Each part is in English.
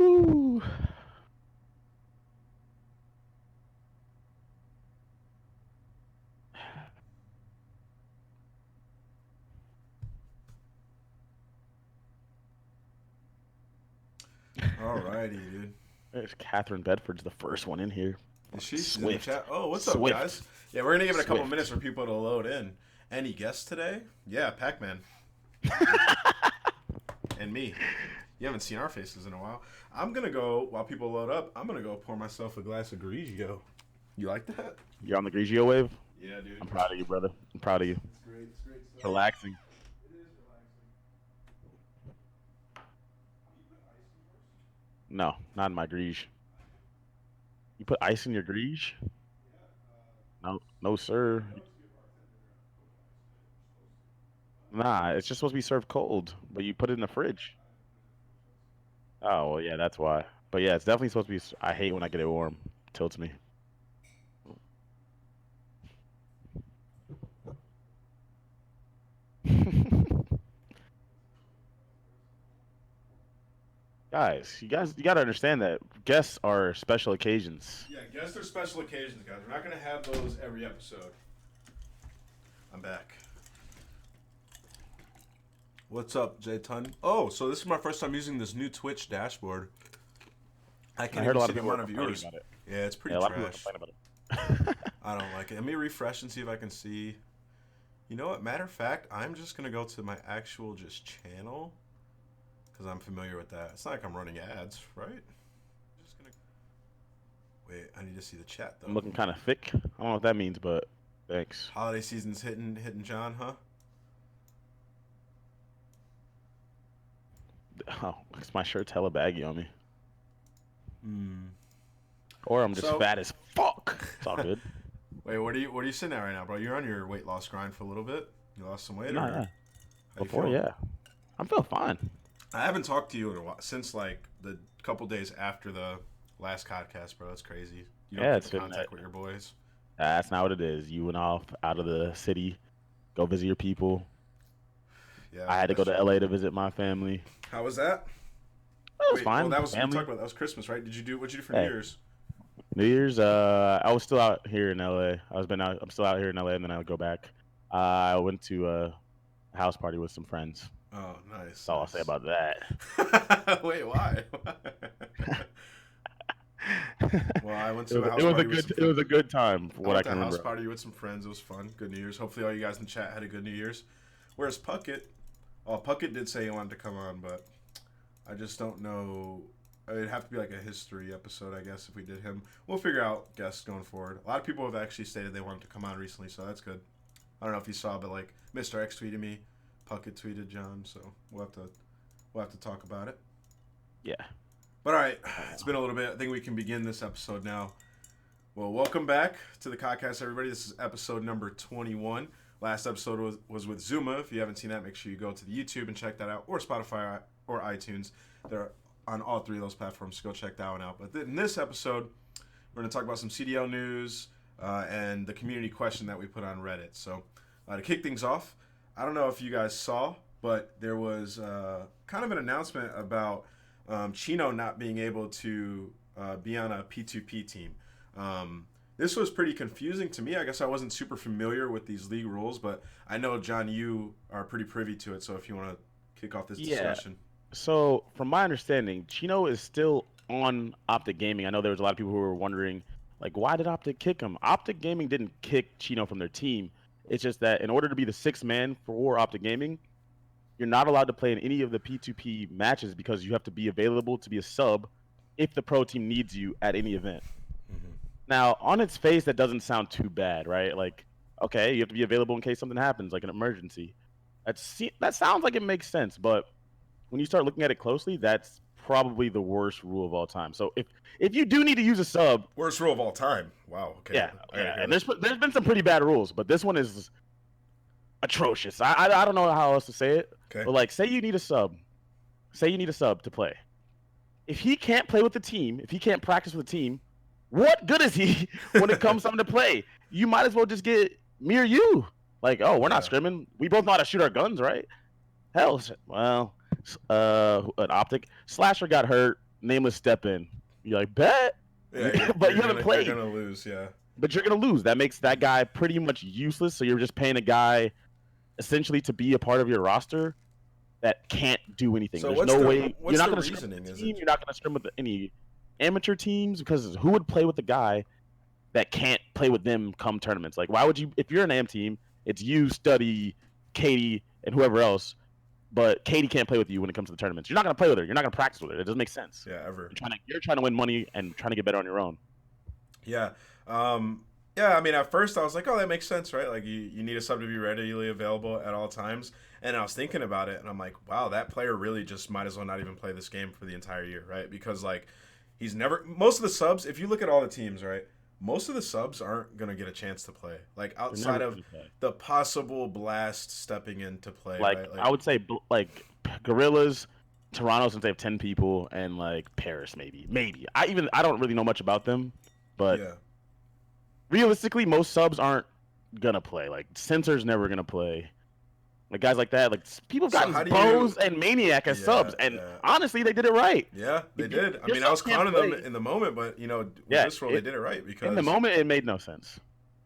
Woo. Alrighty, dude. There's Catherine Bedford's the first one in here. Is Fucking she's in the Swift. chat? Oh, what's up, Swift. guys? Yeah, we're gonna give it a couple minutes Swift. for people to load in. Any guests today? Yeah, Pac-Man and me. You haven't seen our faces in a while. I'm gonna go while people load up. I'm gonna go pour myself a glass of Grigio. You like that? You're on the Grigio wave? Yeah, dude. I'm proud of you, brother. I'm proud of you. It's great. It's great It's stuff. relaxing. It is relaxing. You put ice in yours? No, not in my Grige. You put ice in your Grige? Yeah. No, no, sir. I know to be a bartender, put ice in it. You're supposed to. Nah, it's just supposed to be served cold, but you put it in the fridge. I haven't put it in the fridge. That's good. Oh, well, yeah, that's why. But yeah, it's definitely supposed to be. I hate when I get it warm. It tilts me. You gotta understand that guests are special occasions. Yeah, guess they're special occasions, guys. We're not gonna have those every episode. I'm back. What's up, Jay Tun? Oh, so this is my first time using this new Twitch dashboard. I I can't heard a even lot see of the people were amount of complaining viewers. about it. Yeah, it's pretty Yeah, a lot of people trash. were complaining about it. I don't like it. Let me refresh and see if I can see. You know what? Matter of fact, I'm just gonna go to my actual just channel because I'm familiar with that. It's not like I'm running ads, right? Just gonna wait. I need to see the chat I'm though. looking kind of thick. I don't know what that means, but thanks. Holiday season's hitting John, huh? Oh, because my shirt's hella baggy on me. Hmm. Or I'm just So- fat as fuck. It's all good. Wait, what are you sitting at right now, bro? You're on your weight loss grind for a little bit. You lost some weight, Nah, or yeah. how you Before, feeling? yeah. I'm feeling fine. I haven't talked to you in a while since like the couple days after the last podcast, bro. That's crazy. You don't Yeah, keep it's in been. contact with your boys. That's not what it is. You went off out of the city, go visit your people. Yeah, I had to that's go to true. LA to visit my family. How was that? It was Wait, well, fine. that was we Family. talked about that was Christmas, right? What'd you do for New Hey, Year's? New Year's. I was still out here in LA. I'm still out here in LA, and then I would go back. I went to a house party with some friends. Oh, nice, That's all I'll say nice. about that. Wait, why? Well, I went to a house It was a party with some good. It friends. was a good time for I what I went to can a house remember. party with some friends. It was fun. Good New Year's. Hopefully, all you guys in the chat had a good New Year's. Whereas Puckett, oh, Puckett did say he wanted to come on, but I just don't know. It'd have to be like a history episode, I guess, if we did him. We'll figure out guests going forward. A lot of people have actually stated they wanted to come on recently, so that's good. I don't know if you saw, but like Mr. X tweeted me, Puckett tweeted John, so we'll have to talk about it. Yeah. But all right, it's been a little bit. I think we can begin this episode now. Well, welcome back to the Codcast, everybody. This is episode number 21. Last episode was with Zuma. If you haven't seen that, make sure you go to the YouTube and check that out, or Spotify or iTunes. They're on all three of those platforms, so go check that one out. But in this episode, we're going to talk about some CDL news and the community question that we put on Reddit. So to kick things off, I don't know if you guys saw, but there was kind of an announcement about Chino not being able to be on a P2P team. This was pretty confusing to me. I guess I wasn't super familiar with these league rules, but I know, John, you are pretty privy to it. So if you want to kick off this discussion. So, from my understanding, Chino is still on Optic Gaming. I know there was a lot of people who were wondering, like, why did Optic kick him? Optic Gaming didn't kick Chino from their team. It's just that in order to be the sixth man for Optic Gaming, you're not allowed to play in any of the P2P matches because you have to be available to be a sub if the pro team needs you at any event. Mm-hmm. Now, on its face, that doesn't sound too bad, right? Like, okay, you have to be available in case something happens, like an emergency. That sounds like it makes sense, but when you start looking at it closely, that's probably the worst rule of all time. So if you do need to use a sub, Worst rule of all time. Wow. Okay. yeah, I gotta hear and this. there's been some pretty bad rules, but this one is atrocious. I don't know how else to say it, Okay. but like, say you need a sub to play. If he can't play with the team, if he can't practice with the team, what good is he when it comes time to play? You might as well just get me or you. Like, oh, we're not Yeah. scrimming. We both know how to shoot our guns, right? Hell, well, an Optic Slasher got hurt. Nameless step in. You're like, bet, Yeah, but you haven't you're played. gonna lose. Yeah. But you're gonna lose. That makes that guy pretty much useless. So you're just paying a guy essentially to be a part of your roster that can't do anything. So There's no way you're what's not the going to scrim with reasoning? the Is team. it You're not going to scrim with any amateur teams because who would play with the guy that can't play with them come tournaments? Like, why would you? If you're an AM team, it's you, Study, Katie, and whoever else. But Katie can't play with you when it comes to the tournaments. You're not going to play with her. You're not going to practice with her. It doesn't make sense. yeah ever? You're trying to win money and trying to get better on your own. Yeah. Yeah, I mean, at first I was like, oh, that makes sense, right? Like, you need a sub to be readily available at all times. And I was thinking about it, and I'm like, wow, that player really just might as well not even play this game for the entire year, right? Because, like, most of the subs, if you look at all the teams, right, most of the subs aren't going to get a chance to play. Like, outside of the possible Blast stepping in to play, Like, right? I would say, like, Gorillas, Toronto, since they have 10 people, and, like, Paris, maybe. I don't really know much about them, but yeah. realistically, most subs aren't gonna play. Like Censor's never gonna play. Like guys like that, like people So got how do Bows and Maniac as Yeah, subs, and yeah. honestly, they did it right. Yeah, they did. I Your mean, I was subs can't clowning them play. in the moment, but, with Yeah, this role, they did it right because... in the moment it made no sense.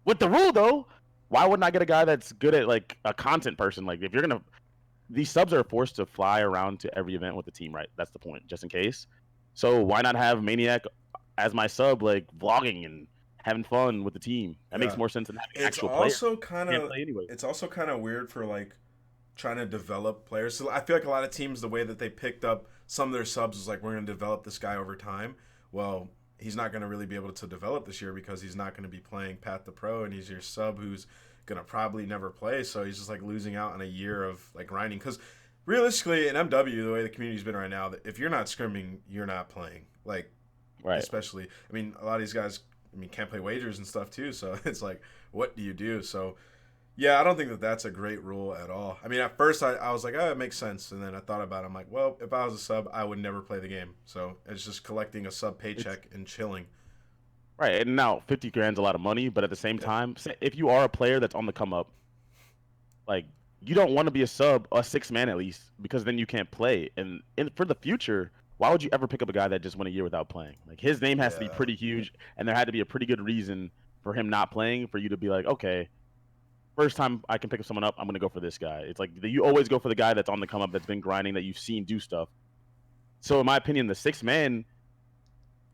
With the rule though, why wouldn't I get a guy that's good at like a content person? Like if you're gonna, these subs are forced to fly around to every event with the team, right? That's the point, just in case. So why not have Maniac as my sub, like vlogging and having fun with the team? That makes Yeah. more sense than having an It's actual player also who kind can't of play anyway. it's also kind of weird for like trying to develop players. So I feel like a lot of teams, the way that they picked up some of their subs is like, we're going to develop this guy over time. Well, he's not going to really be able to develop this year because he's not going to be playing Path to Pro, and he's your sub who's going to probably never play. So he's just like losing out on a year of like grinding. Because realistically, in MW, the way the community's been right now, if you're not scrimming, you're not playing. Like, Right. especially, I mean, a lot of these guys, can't play wagers and stuff too. So it's like, what do you do? So, yeah, I don't think that that's a great rule at all. I mean, at first I was like, oh, it makes sense. And then I thought about it. I'm like, well, if I was a sub, I would never play the game. So it's just collecting a sub paycheck and chilling. Right, and now 50 grand's a lot of money, but at the same Yeah. time, if you are a player that's on the come up, like you don't want to be a sub, a 6-man at least, because then you can't play. And for the future, why would you ever pick up a guy that just went a year without playing? Like his name has to be Yeah. pretty huge, and there had to be a pretty good reason for him not playing for you to be like, okay, first time I can pick up someone up, I'm gonna go for this guy. It's like you always go for the guy that's on the come up, that's been grinding, that you've seen do stuff. So in my opinion, the 6-man,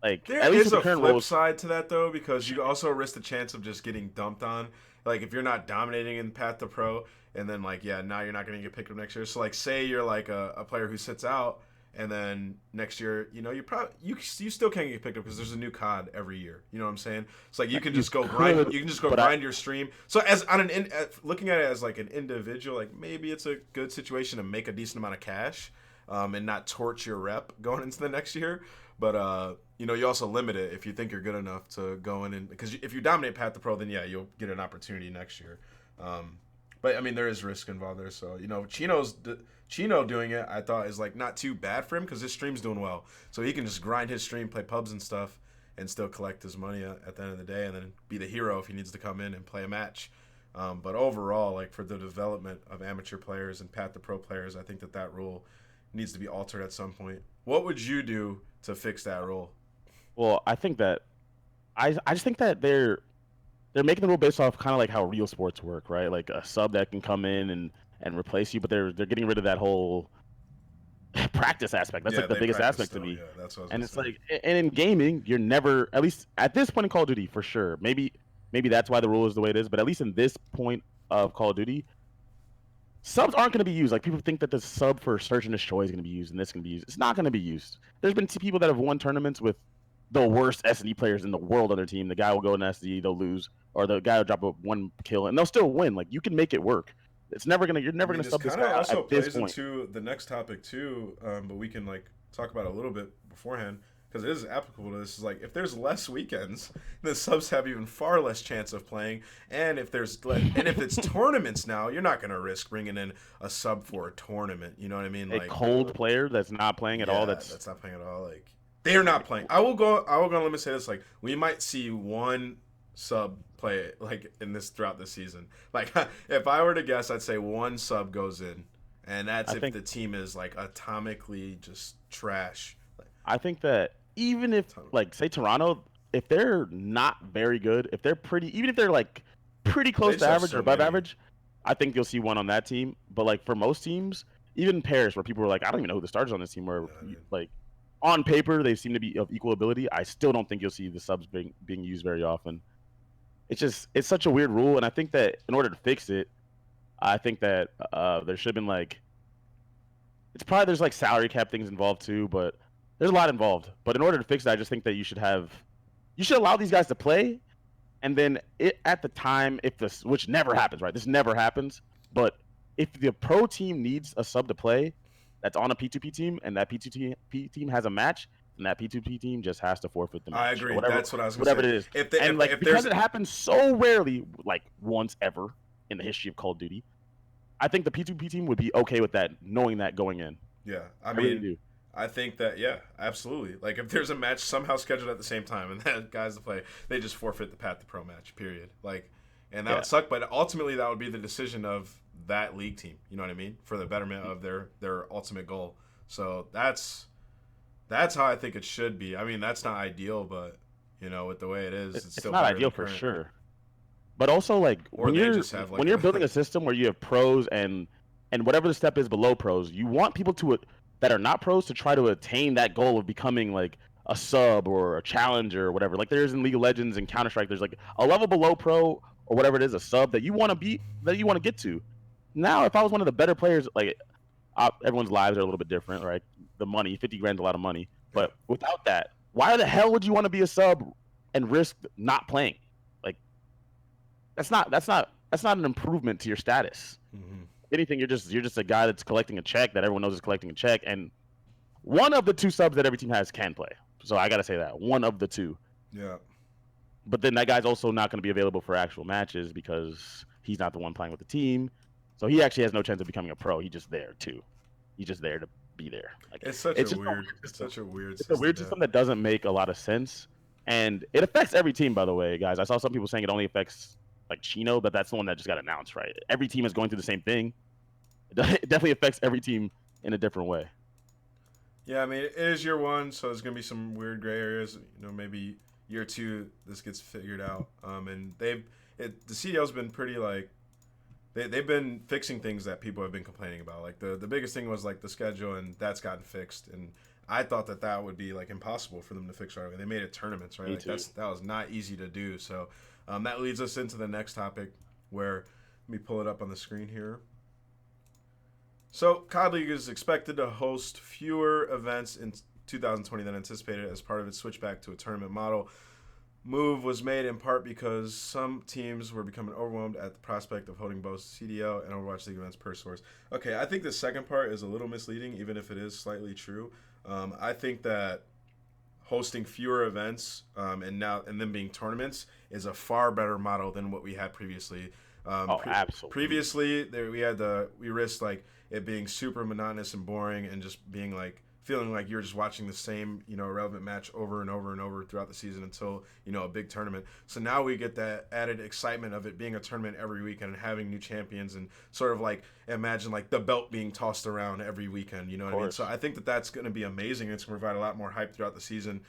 like There at least is with a the current flip rules, side to that though, because you also risk the chance of just getting dumped on. Like if you're not dominating in Path to Pro, and then like now you're not going to get picked up next year. So like say you're like a player who sits out, and then next year you probably you still can't get picked up because there's a new COD every year. You know what I'm saying? It's like you can just go grind. You can just go grind your stream. So as on looking at it as like an individual, like maybe it's a good situation to make a decent amount of cash, and not torch your rep going into the next year. But you also limit it if you think you're good enough to go in, and because if you dominate Path to Pro, then yeah, you'll get an opportunity next year. But I mean, there is risk involved there. So Chino doing it, I thought is like not too bad for him because his stream's doing well, so he can just grind his stream, play pubs and stuff, and still collect his money at the end of the day, and then be the hero if he needs to come in and play a match. But overall, like for the development of amateur players and Path to Pro players, I think that rule needs to be altered at some point. What would you do to fix that rule? well, I think that I just think that they're making the rule based off kind of like how real sports work, right? Like a sub that can come in and replace you, but they're getting rid of that whole practice aspect. That's Yeah, like the they biggest practice aspect to still. me. Yeah, that's what I was And gonna it's say. like, and in gaming, you're never, at least at this point in Call of Duty, for sure. Maybe that's why the rule is the way it is. But at least in this point of Call of Duty, subs aren't going to be used. Like people think that the sub for Search and Destroy is going to be used and this is going to be used. It's not going to be used. There's been people that have won tournaments with the worst SD players in the world on their team. The guy will go in SD, they'll lose, or the guy will drop a 1 kill and they'll still win. Like you can make it work. You're never gonna This sub this kind of guy out also at this plays point. into the next topic too, but we can like talk about it a little bit beforehand because it is applicable to this. Is like if there's less weekends, the subs have even far less chance of playing, and if it's tournaments now, you're not gonna risk bringing in a sub for a tournament. You know what I mean? A Like cold player that's not playing at all. That's not playing at all. Like they are not playing. I will go. Let me say this. Like we might see one sub play it like in this throughout the season. Like if I were to guess, I'd say one sub goes in, and that's if the team is like atomically just trash. I think that even if, like, say Toronto, if they're not very good, if they're pretty, even if they're like pretty They close to just have average or so above many. average, I think you'll see one on that team. But like for most teams, even Paris, where people were like, I don't even know who the starters on this team were, Yeah, dude. like on paper they seem to be of equal ability. I still don't think you'll see the subs being used very often. It's such a weird rule, and I think that in order to fix it, I think that there should have been like it's probably there's like salary cap things involved too, but there's a lot involved. But in order to fix it, I just think that you should allow these guys to play, and then at the time, if this which never happens, right? This never happens, but if the pro team needs a sub to play, that's on a P2P team, and that P2P team has a match, then that P2P team just has to forfeit the I match or agree. That's what I was gonna whatever say. it is. If they, And like if because there's it happens so rarely, like once ever in the history of Call of Duty, I think the P2P team would be okay with that, knowing that going in. yeah, I I really mean, do. I think that yeah, absolutely. Like if there's a match somehow scheduled at the same time and that guys to play, they just forfeit the path to pro match. Period. Like, and that Yeah. would suck. But ultimately, that would be the decision of that league team. You know what I mean? For the betterment of their ultimate goal. So that's how I think it should be. I mean, that's not ideal, but with the way it is, it's It's still not better ideal than for current. sure. But also like Or they just have like when you're building a system where you have pros and whatever the step is below pros, you want people to that are not pros to try to attain that goal of becoming like a sub or a challenger or whatever. Like there's in League of Legends and Counter Strike, there's like a level below pro or whatever it is, a sub that you want to be that you want to get to. Now, if I was one of the better players, like everyone's lives are a little bit different, right? The money, 50 grand, is a lot of money. yeah. But without that, why the hell would you want to be a sub and risk not playing? Like that's not an improvement to your status. Hmm. If anything, you're just a guy that's collecting a check that everyone knows is collecting a check, and one of the two subs that every team has can play. So I gotta say that one of the two. Yeah. But then that guy's also not going to be available for actual matches because he's not the one playing with the team. So he actually has no chance of becoming a pro. He's just there too. He's just there to be there. Like It's such it's a just weird. a It's system. such a weird It's a system. weird Yeah. system that doesn't make a lot of sense, and it affects every team. By the way, guys, I saw some people saying it only affects like Chino, but that's the one that just got announced, right? Every team is going through the same thing. It definitely affects every team in a different way. Yeah, I mean, it is year one, so there's gonna be some weird gray areas. Maybe year two, this gets figured out. And the CDL's been pretty like they've been fixing things that people have been complaining about. Like the biggest thing was like the schedule, and that's gotten fixed. And I thought that would be like impossible for them to fix right away. They made it tournaments, right? Me Like too. that was not easy to do. So that leads us into the next topic, where let me pull it up on the screen here. So, COD League is expected to host fewer events in 2020 than anticipated as part of its switchback to a tournament model. Move was made in part because some teams were becoming overwhelmed at the prospect of holding both CDL and Overwatch League events per source. Okay, I think the second part is a little misleading, even if it is slightly true. I think that hosting fewer events and then being tournaments is a far better model than what we had previously. Oh, absolutely. Previously, we risked like it being super monotonous and boring, and just being like feeling like you're just watching the same irrelevant match over and over and over throughout the season until a big tournament. So now we get that added excitement of it being a tournament every weekend and having new champions, and sort of like imagine like the belt being tossed around every weekend. You know what I mean? So I think that that's going to be amazing. It's going to provide a lot more hype throughout the season.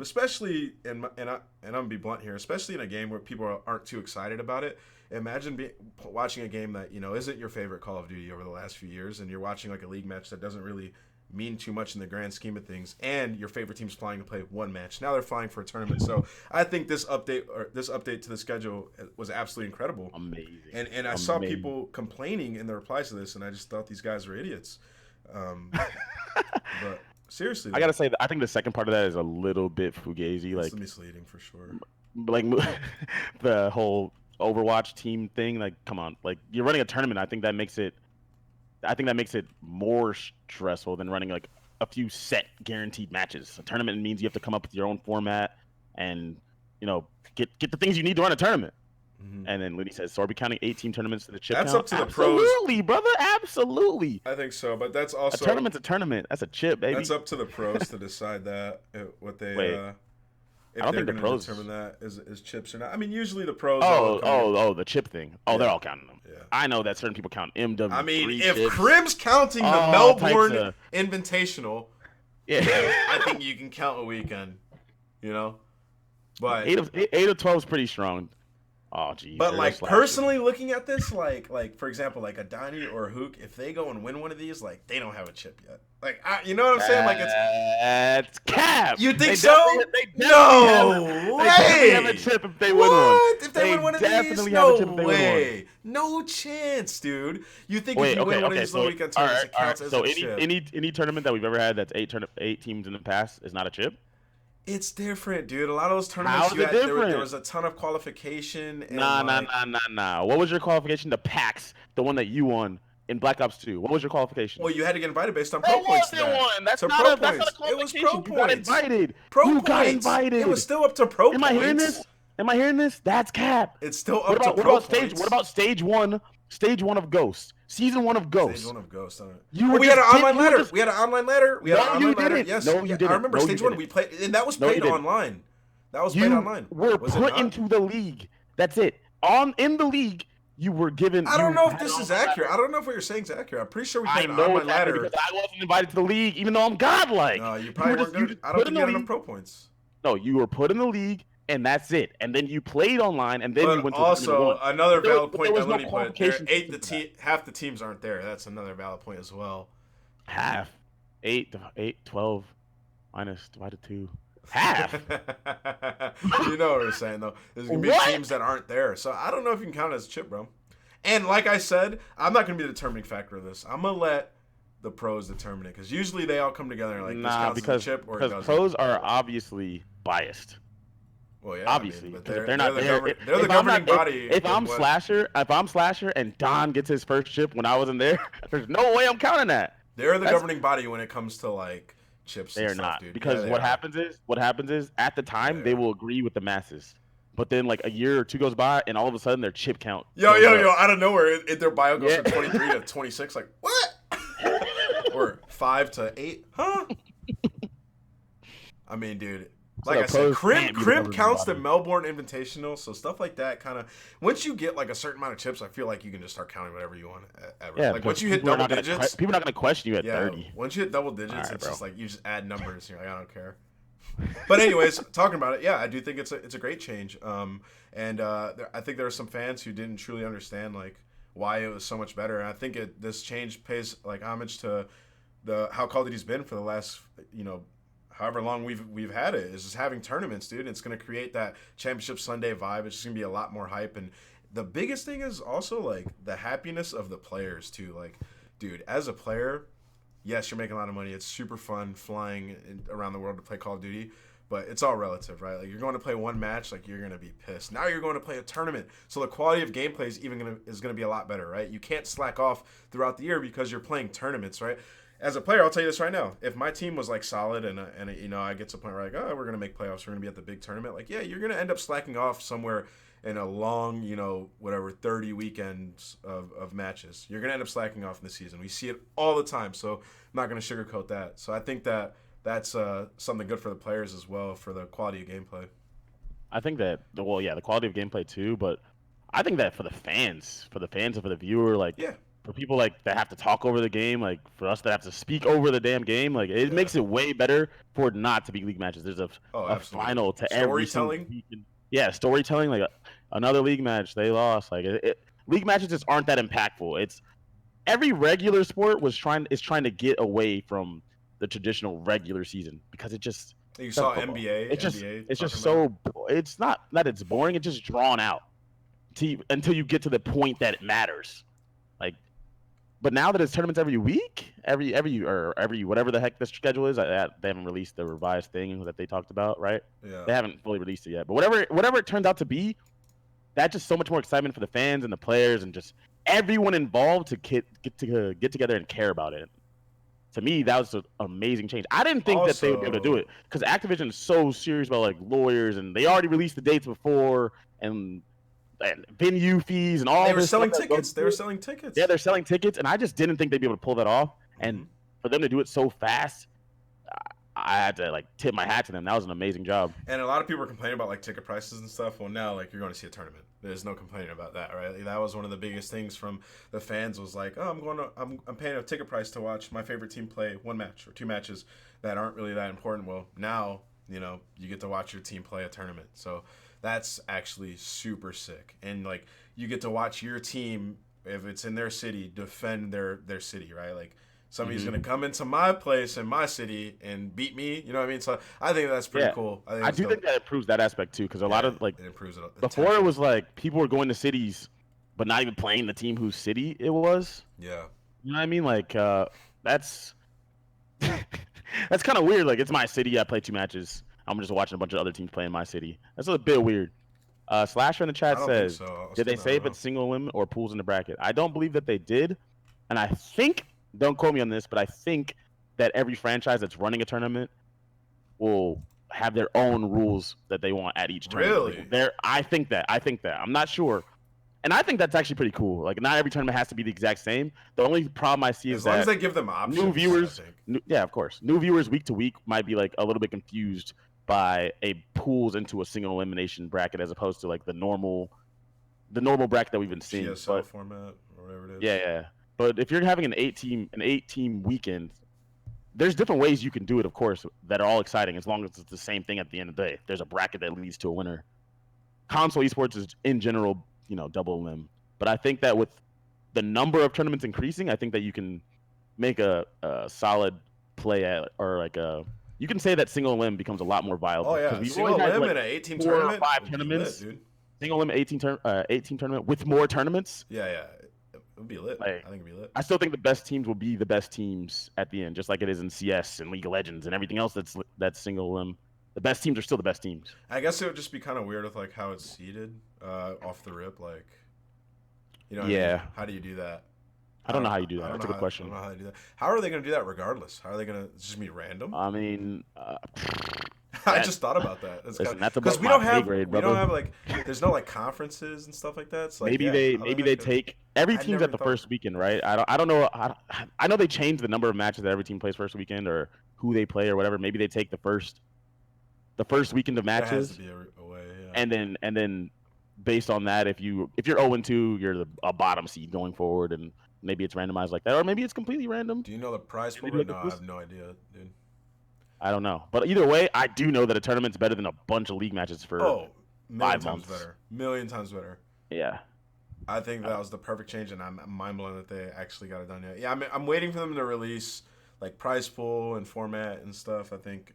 Especially and I'm gonna be blunt here, especially in a game where people aren't too excited about it. Imagine watching a game that isn't your favorite Call of Duty over the last few years, and you're watching like a league match that doesn't really mean too much in the grand scheme of things, and your favorite team's flying to play one match. Now they're flying for a tournament. So I think this update to the schedule was absolutely incredible. Amazing. And I saw people complaining in the replies to this, and I just thought these guys were idiots. But seriously, I gotta say, I think the second part of that is a little bit fugazi. it's Like, misleading for sure. like the whole Overwatch team thing. Like, come on, like you're running a tournament. I think that makes it more stressful than running like a few set guaranteed matches. A tournament means you have to come up with your own format and get the things you need to run a tournament. Mm-hmm. And then Liddy says, "So are we counting 18 tournaments to the chip That's count?" up to the pros. Absolutely, brother. Absolutely. I think so, but that's A also tournament's a tournament. That's a chip, baby. that's up to the pros to decide that what they Wait, if I don't they're think the going to pros. determine that is chips or not. I mean, usually the pros. The chip thing. Oh, they're all counting them. Yeah. I know that certain people count MW3 I mean, if chips. Crim's counting the All Melbourne types of- Invitational, Yeah. I think you can count a weekend, you know. But 8 of 12 is pretty strong. Oh, geez. But There goes like Slasher. personally looking at this, like for example, like a Donnie or a Hook, if they go and win one of these, like they don't have a chip yet. Like you know what I'm saying? Like it's That's cap. you think They so? definitely have. No They definitely have a way. chip if they win one. What if they win one of these? Definitely have a chip if No they win one. way. No chance, dude. You think if Wait, you okay, win one of okay. these So, low weekend all tournaments, right, it all right. counts as So, a chip? any tournament that we've ever had that's eight teams in the past is not a chip. It's different, dude. A lot of those How tournaments is you it had, there different? was a ton of qualification and Nah, nah, like nah, nah, nah. What was your qualification? The PAX, the one that you won in Black Ops 2. What was your qualification? well, you had to get invited based on pro That points to wasn't that. one. That's To not pro a points. It was pro qualification. You got points. invited. Pro You got points. It was invited. still up to pro Am I hearing points. this? Am I hearing this? That's cap. It's still What up to about what pro about stage? points. What about stage one? Stage one of Ghost. Season one of Stage Ghost. one of Ghost? You Oh, were we had just an getting. online You were ladder. just. We had an online ladder. We had an No, online you ladder. didn't. Yes, No, you yeah, I didn't. remember No, you stage one. didn't. We played, and that was No, you played didn't. online. That was played You online. were Was it put not? into the league. That's it. In the league, you were given. I don't You know if had an this is online accurate. ladder. I don't know if what you're saying is accurate. I'm pretty sure we I played an know online it's accurate ladder. because I wasn't invited to the league, even though I'm godlike. No, you probably weren't You good. just I don't put in think the you had enough league. pro points. No, you were put in the league, and that's it. And then you played online, and then you But went to the tournament and also won. another valid But there point was that no Looney put there. qualification system for that. Half the teams aren't there. That's another valid point as well. Half. 12 minus divided 2. Half. You know what we're saying though. There's gonna be What? teams that aren't there, so I don't know if you can count it as a chip, bro. And like I said, I'm not gonna be the determining factor of this. I'm gonna let the pros determine it because usually they all come together and like this Nah, counts because as a chip or it because doesn't. pros are obviously biased. Well, yeah, Obviously, I mean, but because if they're not the there, they're the governing body. if I'm of what- Slasher, and Don gets his first chip when I wasn't there, there's no way I'm counting that. they're the That's- governing body when it comes to like chips. They and are stuff, not dude. because Yeah, they what are. happens is at the time Yeah, they they are. will agree with the masses, but then like a year or two goes by and all of a sudden their chip count. Yo, goes up. out of nowhere, their bio goes Yeah. from 23 to 26. Like, what? Or 5 to 8? Huh? I mean, dude, So like the I said, pros can't be the Crim governing counts the body. Melbourne Invitational, so stuff like that kind of. Once you get like a certain amount of chips, I feel like you can just start counting whatever you want ever. Yeah, Like once you hit people are double not gonna digits, people are not going to question you at yeah. 30. Once you hit double digits, Alright, it's bro. just like you just add numbers. You're like, I don't care. But anyways, talking about it, yeah, I do think it's a great change. I think there are some fans who didn't truly understand like why it was so much better. And I think this change pays like homage to how Call of Duty's been for the last however long we've had it. Is just having tournaments, dude. It's gonna create that championship Sunday vibe. It's just gonna be a lot more hype. And the biggest thing is also like the happiness of the players too. Like, dude, as a player, yes, you're making a lot of money. It's super fun flying around the world to play Call of Duty, but it's all relative, right? Like you're going to play one match, like you're gonna be pissed. Now you're going to play a tournament, so the quality of gameplay is gonna be a lot better, right? You can't slack off throughout the year because you're playing tournaments, right? As a player, I'll tell you this right now: if my team was like solid and I get to a point where like, oh, we're gonna make playoffs, we're gonna be at the big tournament, like yeah, you're gonna end up slacking off somewhere in a long, 30 weekends of matches. You're going to end up slacking off in the season. We see it all the time, so I'm not going to sugarcoat that. So I think that's something good for the players as well, for the quality of gameplay. I think that the quality of gameplay too, but I think that for the fans and for the viewer, like Yeah. for people like that have to talk over the game, like for us that have to speak over the damn game, like it makes it way better for it not to be league matches. There's a Absolutely. final to every single Storytelling? weekend. Yeah, storytelling. Like another league match, they lost. Like league matches just aren't that impactful. It's every regular sport is trying to get away from the traditional regular season because it just You saw football. NBA. It's just NBA it's just talking so it's not that it's boring. It's just drawn out until you get to the point that it matters. Like, but now that it's tournaments every week, every whatever the heck the schedule is, they haven't released the revised thing that they talked about, right? Yeah. They haven't fully released it yet. But whatever it turns out to be, that's just so much more excitement for the fans and the players and just everyone involved to get together and care about it. To me, that was an amazing change. I didn't think that they would be able to do it because Activision is so serious about like lawyers and they already released the dates before and venue fees and all. They were this selling stuff that tickets. goes They were through. selling tickets. Yeah, they're selling tickets, and I just didn't think they'd be able to pull that off. And for them to do it so fast, I had to like tip my hat to them. That was an amazing job. And a lot of people are complaining about like ticket prices and stuff. Well, now like you're going to see a tournament. There's no complaining about that, right? Like, that was one of the biggest things from the fans was like, oh, I'm paying a ticket price to watch my favorite team play one match or two matches. that aren't really that important. Well, now you get to watch your team play a tournament, so that's actually super sick. And like you get to watch your team, if it's in their city, defend their city, right? Like somebody's gonna come into my place in my city and beat me. You know what I mean? So I think that's pretty Yeah, cool. I think I it's do dope. think that improves that aspect too, because a lot Yeah, of like it improves it. before it Tension. was like people were going to cities, but not even playing the team whose city it was. Yeah. You know what I mean? Like that's that's kind of weird. Like it's my city. I play 2 matches. I'm just watching a bunch of other teams play in my city. That's a bit weird. Slasher in the I chat don't think says, so. did they Austin, I say don't if know. it's single limit or pools in the bracket? I don't believe that they did, and I think don't quote me on this, but I think that every franchise that's running a tournament will have their own rules that they want at each tournament. Really? Like there, I think that. I'm not sure. And I think that's actually pretty cool. Like not every tournament has to be the exact same. The only problem I see is As long as that they give them options, new viewers, I think. yeah, of course, new viewers week to week might be like a little bit confused by a pools into a single elimination bracket as opposed to like the normal bracket that we've been seeing. GSL But format or whatever it is. yeah. But if you're having an eight team weekend, there's different ways you can do it, of course, that are all exciting as long as it's the same thing at the end of the day. There's a bracket that leads to a winner. Console esports is in general, double limb. But I think that with the number of tournaments increasing, I think that you can make a solid play at, or like you can say that single limb becomes a lot more viable Oh because yeah, we've single always had limb like in an 18 4 or tournament 5 would be tournaments, lit, dude. single limb 18 tournament with more tournaments. Yeah, it would be lit. Like I think it'd be lit. I still think the best teams will be the best teams at the end, just like it is in CS and League of Legends and everything else that's single limb. The best teams are still the best teams. I guess it would just be kind of weird with like how it's seeded off the rip, like what I mean? How do you do that? I don't know how you do that. I don't That's know a good how, question. I don't know how they do that. How are they going to do that regardless? How are they going to just be random? I mean, I just thought about that. listen, that's because above we my don't pay have grade, we don't brother. have like there's no like conferences and stuff like that. It's like Maybe yeah, they how the maybe heck they could- take every I team's never at the thought- first weekend, right? I don't know. I know they changed the number of matches that every team plays first weekend or who they play or whatever. Maybe they take the first weekend of It has matches, to be a way. Yeah. and then based on that, if you're 0-2, you're a bottom seed going forward, and maybe it's randomized like that, or maybe it's completely random. Do you know the prize pool? Maybe like No, a I boost. have no idea, dude. I don't know, but either way, I do know that a tournament's better than a bunch of league matches for Oh, million 5 times months. better. Million times better. Yeah. I think that was the perfect change, and I'm mind blown that they actually got it done yet. Yeah, I'm waiting for them to release like prize pool and format and stuff. I think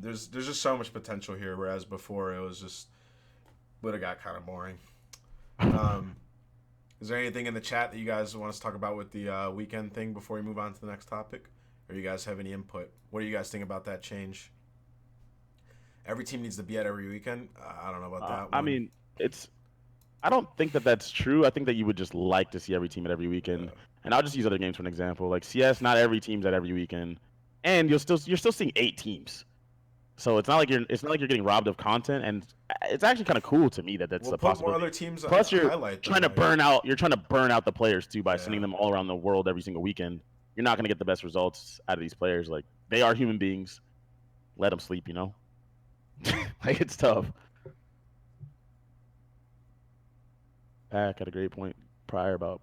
there's just so much potential here, whereas before it was just would have got kind of boring. Is there anything in the chat that you guys want us to talk about with the weekend thing before we move on to the next topic? Or you guys have any input? What do you guys think about that change? Every team needs to be at every weekend. I don't know about that. I mean, I don't think that that's true. I think that you would just like to see every team at every weekend. Yeah. And I'll just use other games for an example. Like CS, not every team's at every weekend, and you're still seeing 8 teams. So it's not like you're getting robbed of content, and it's actually kind of cool to me that that's we'll a put more possibility. other teams. Plus, you're highlight them, trying to like- burn out. You're trying to burn out the players too by Yeah. sending them all around the world every single weekend. You're not going to get the best results out of these players. Like they are human beings. Let them sleep, like it's tough. Pack had a great point prior about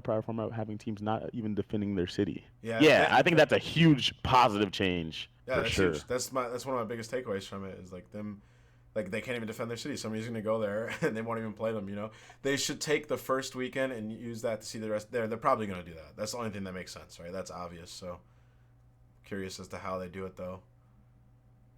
prior format having teams not even defending their city. Yeah, I think that's a huge positive change Yeah, for that's sure. huge. That's one of my biggest takeaways from it is like them, like they can't even defend their city. Somebody's gonna go there and they won't even play them. They should take the first weekend and use that to see the rest. They're probably gonna do that. That's the only thing that makes sense, right? That's obvious. So curious as to how they do it though.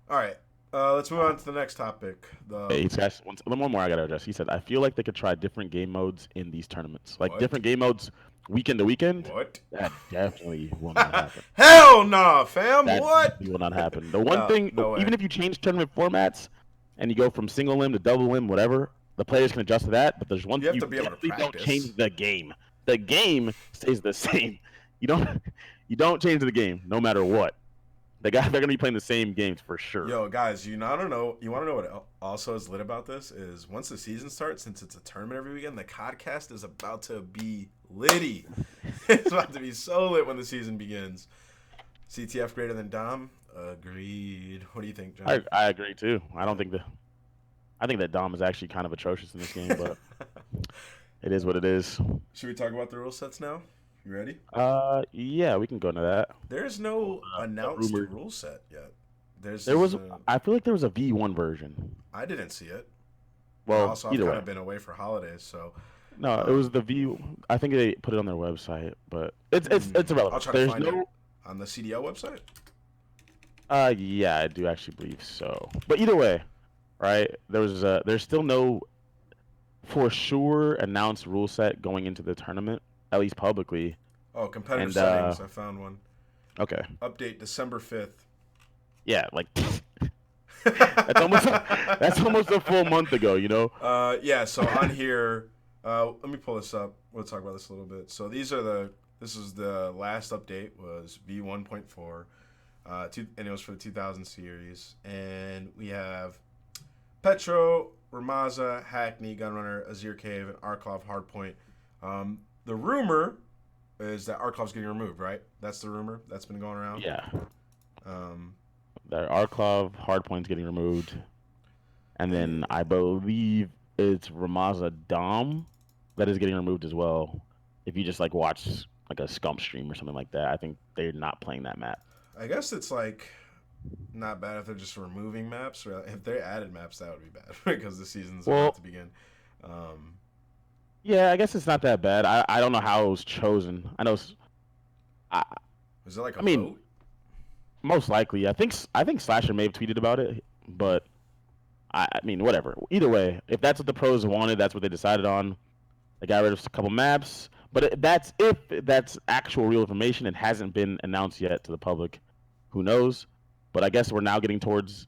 All right, let's move on to the next topic. Hey, guys, one more I gotta address. He said, I feel like they could try different game modes in these tournaments, like What? different game modes weekend to weekend. What? That definitely will not happen. Hell nah, fam. That What? definitely will not happen. The one No, thing, no way. even if you change tournament formats and you go from single limb to double limb, whatever, the players can adjust to that. But there's one You have thing to be able to definitely don't practice. change the game. The game stays the same. You don't change the game no matter what. They're gonna be playing the same games for sure. Yo, guys, you want to know what also is lit about this is once the season starts, since it's a tournament every weekend, the Codcast is about to be litty. It's about to be so lit when the season begins. CTF greater than Dom? Agreed. What do you think, John? I agree too. I think that Dom is actually kind of atrocious in this game, but it is what it is. Should we talk about the rule sets now? You ready? Yeah, we can go into that. There's no The announced rumored. rule set yet. There's There was. uh, I feel like there was a V1 version. I didn't see it, but Well, also I've either kind way. of been away for holidays, so No, it was um, the V. I think they put it on their website, but it's I'll irrelevant. try to There's find it no. on the CDL website. Yeah, I do actually believe so. But either way, right? There's still no for sure announced rule set going into the tournament, at least publicly. Oh, competitive And settings. I found one. okay, Update December 5th. yeah, like that's almost that's almost a full month ago, you know? Yeah, so on here, let me pull this up. We'll talk about this a little bit. So this is the last update was V1.4, and it was for the 2000 series. And we have Petro, Ramaza, Hackney, Gunrunner, Azir Cave, and Arklov Hardpoint. The rumor is that Arklov's getting removed, right? That's the rumor that's been going around. Yeah, Um, that Arklov hardpoint's getting removed, and then and I believe it's Ramaza Dom that is getting removed as well. If you just like watch like a Scump stream or something like that, I think they're not playing that map. I guess it's like not bad if they're just removing maps, or if they added maps, that would be bad because the season's about Well, to begin. Um, yeah, I guess it's not that bad. I don't know how it was chosen. I is it like a I mean, vote? most likely. I think Slasher may have tweeted about it, but I mean, whatever. Either way, if that's what the pros wanted, that's what they decided on. They got rid of a couple maps, but that's if that's actual real information. It hasn't been announced yet to the public. Who knows? But I guess we're now getting towards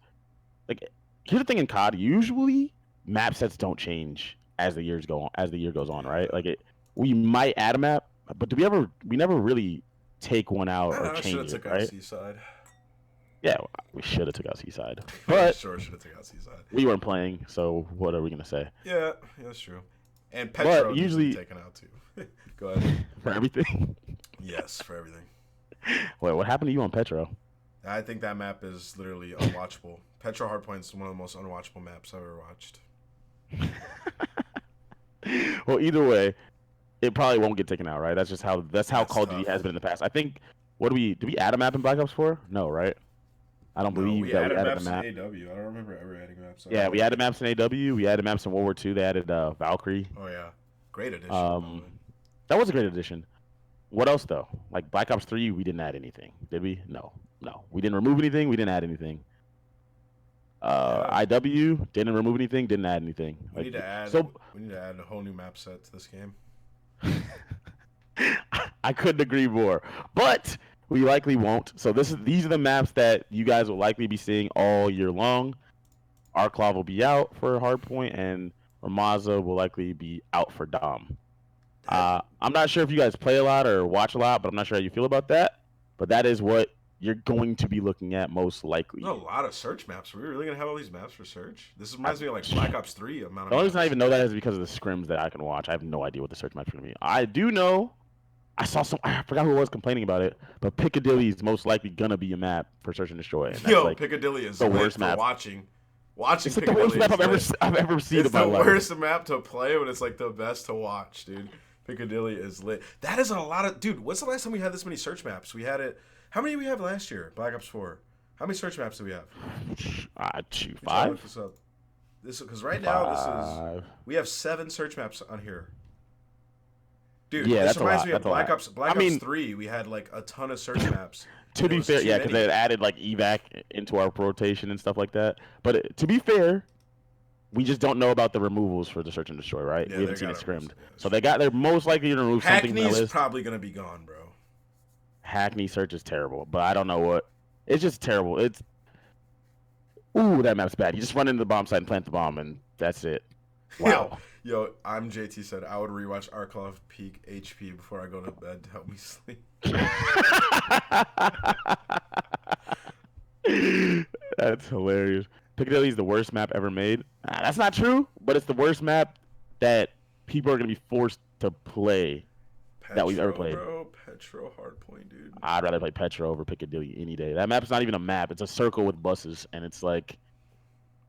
like. Here's the thing in COD. Usually, map sets don't change as the years go on. As the year goes on, right? Yeah. Like we might add a map, but do we ever? We never really take one out or I should have change it, took out right? Seaside. Yeah, we should have took out Seaside, We but sure should have took out Seaside. we weren't playing, so what are we gonna say? Yeah, that's true. And But Petro needs to be usually taken out too. Go ahead. for everything. Yes, for everything. Wait, what happened to you on Petro? I think that map is literally unwatchable. Petro Hardpoint is one of the most unwatchable maps I've ever watched. Well, either way, it probably won't get taken out, right? That's how That's Call of Duty tough. has been in the past. I think. What do we add a map in Black Ops 4? No, right? I don't No, believe we that we added added a maps in map. AW. I don't remember ever adding maps. Yeah, we added maps in AW. We added maps in World War II. They added Valkyrie. Oh yeah, great addition. Um, that was a great addition. What else though? Like Black Ops 3, we didn't add anything, did we? No, no. We didn't remove anything. We didn't add anything. Yeah, IW didn't remove anything. Didn't add anything. we need to add. So We need to add a whole new map set to this game. I couldn't agree more. But we likely won't. So these are the maps that you guys will likely be seeing all year long. Arklov will be out for Hardpoint, and Ramaza will likely be out for Dom. I'm not sure if you guys play a lot or watch a lot, but I'm not sure how you feel about that. But that is what you're going to be looking at most likely. There's a lot of search maps. Are we really gonna have all these maps for search? This reminds me of like Black Ops 3 amount of The only reason I maps. even know that is because of the scrims that I can watch. I have no idea what the search maps are going to be. I do know. I saw some. I forgot who was complaining about it, but Piccadilly is most likely gonna be a map for search and destroy. And that's Yo, like Piccadilly is the lit worst for map. watching. Watching It's like the Piccadilly worst map is I've lit. ever seen It's in my the life. worst map to play, but it's like the best to watch, dude. Piccadilly is lit. That is a lot of dude. What's the last time we had this many search maps? We had it. How many did we have last year? Black Ops 4. How many search maps do we have? Shoot, Let me try to look five. this up. This because right now this is Five. we have 7 search maps on here. Dude, Yeah, this that's a reminds lot. me of That's a Black lot. Ops. Black I mean- Ops 3. We had like a ton of search maps. To and it be was fair, too yeah, because many. they added like evac into our rotation and stuff like that. But to be fair, we just don't know about the removals for the search and destroy, right? Yeah, We haven't they seen it gotta scrimmed. remove- yeah, So they're most likely going to remove something from that Hackney's list. probably gonna be gone, bro. Hackney search is terrible, but I don't know what. It's just terrible. Ooh, that map's bad. You just run into the bomb site and plant the bomb, and that's it. Wow. Yo, I'm JT said I would rewatch Arklov peak HP before I go to bed to help me sleep. That's hilarious. Piccadilly is the worst map ever made. That's not true, but it's the worst map that people are going to be forced to play. That we've ever played. Bro, Petro Hardpoint, dude. I'd rather play Petra over Piccadilly any day. That map's not even a map. It's a circle with buses, and it's like,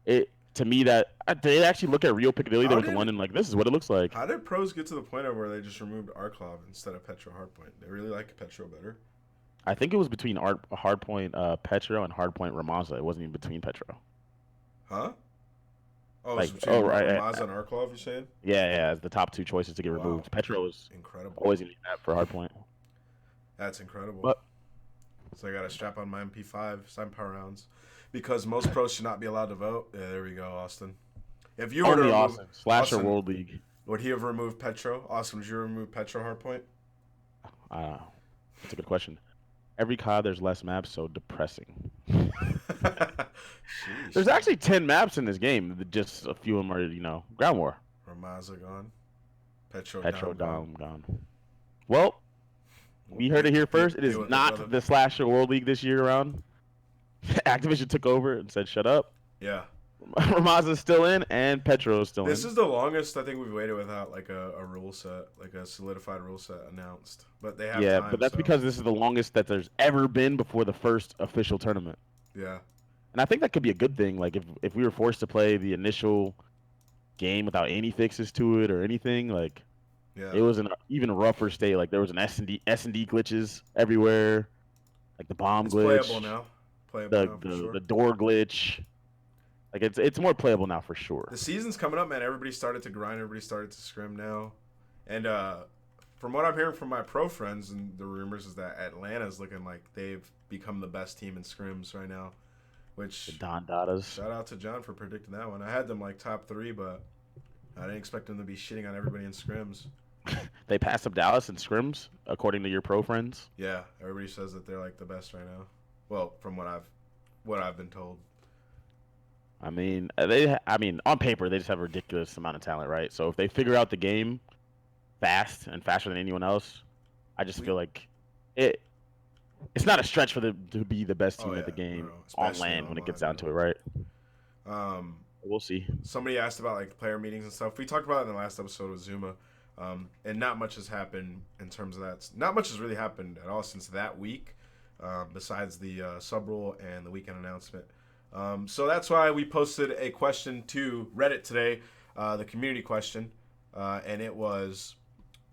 it. to me, that they actually look at real Piccadilly. They How went to did London, like, this is what it looks like. how did pros get to the point of where they just removed Arklov instead of Petro Hardpoint? They really like Petro better. I think it was between Hardpoint Petro and Hardpoint Ramaza. It wasn't even between Petro. Huh? Oh, it's Like, between right, Ramaz and Arklov, you're saying? yeah, as the top two choices to get Wow. removed. Petro was Incredible. always going to be that for Hardpoint. That's incredible. But So I got to strap on my MP5 sign power rounds because most pros should not be allowed to vote. Yeah, there we go, Austin. If you were to only remove, Austin, Slasher Austin, World League. would he have removed Petro? Austin, would you remove Petro Hardpoint? That's a good question. Every COD, there's less maps, so depressing. There's actually 10 maps in this game. Just a few of them are, ground war. Ramaza gone. Petro Gone. Well, we heard it here first. It is not the Slasher World League this year around. Activision took over and said, shut up. Yeah. Ramaza's still in, and Petro's still in. This is the longest I think we've waited without like a rule set, like a solidified rule set announced. But they have time, but that's because this is the longest that there's ever been before the first official tournament. Yeah. And I think that could be a good thing. Like if we were forced to play the initial game without any fixes to it or anything, like it was in an even rougher state. Like there was an S&D glitches everywhere, like the bomb glitch. Playable now. The door glitch. Like it's more playable now for sure. The season's coming up, man. Everybody started to grind. Everybody started to scrim now, and from what I'm hearing from my pro friends and the rumors is that Atlanta's looking like they've become the best team in scrims right now. Which the Don Dadas. Shout out to John for predicting that one. I had them like top 3, but I didn't expect them to be shitting on everybody in scrims. They passed up Dallas in scrims, according to your pro friends. Yeah, everybody says that they're like the best right now. Well, from what I've been told. I mean, on paper they just have a ridiculous amount of talent, right? So if they figure out the game fast and faster than anyone else, I just feel like it's not a stretch for them to be the best team at the game on land when it gets down to it, right? We'll see. Somebody asked about like player meetings and stuff. We talked about it in the last episode with Zuma, and not much has happened in terms of that. Not much has really happened at all since that week, besides the sub rule and the weekend announcement. So that's why we posted a question to Reddit today, the community question, and it was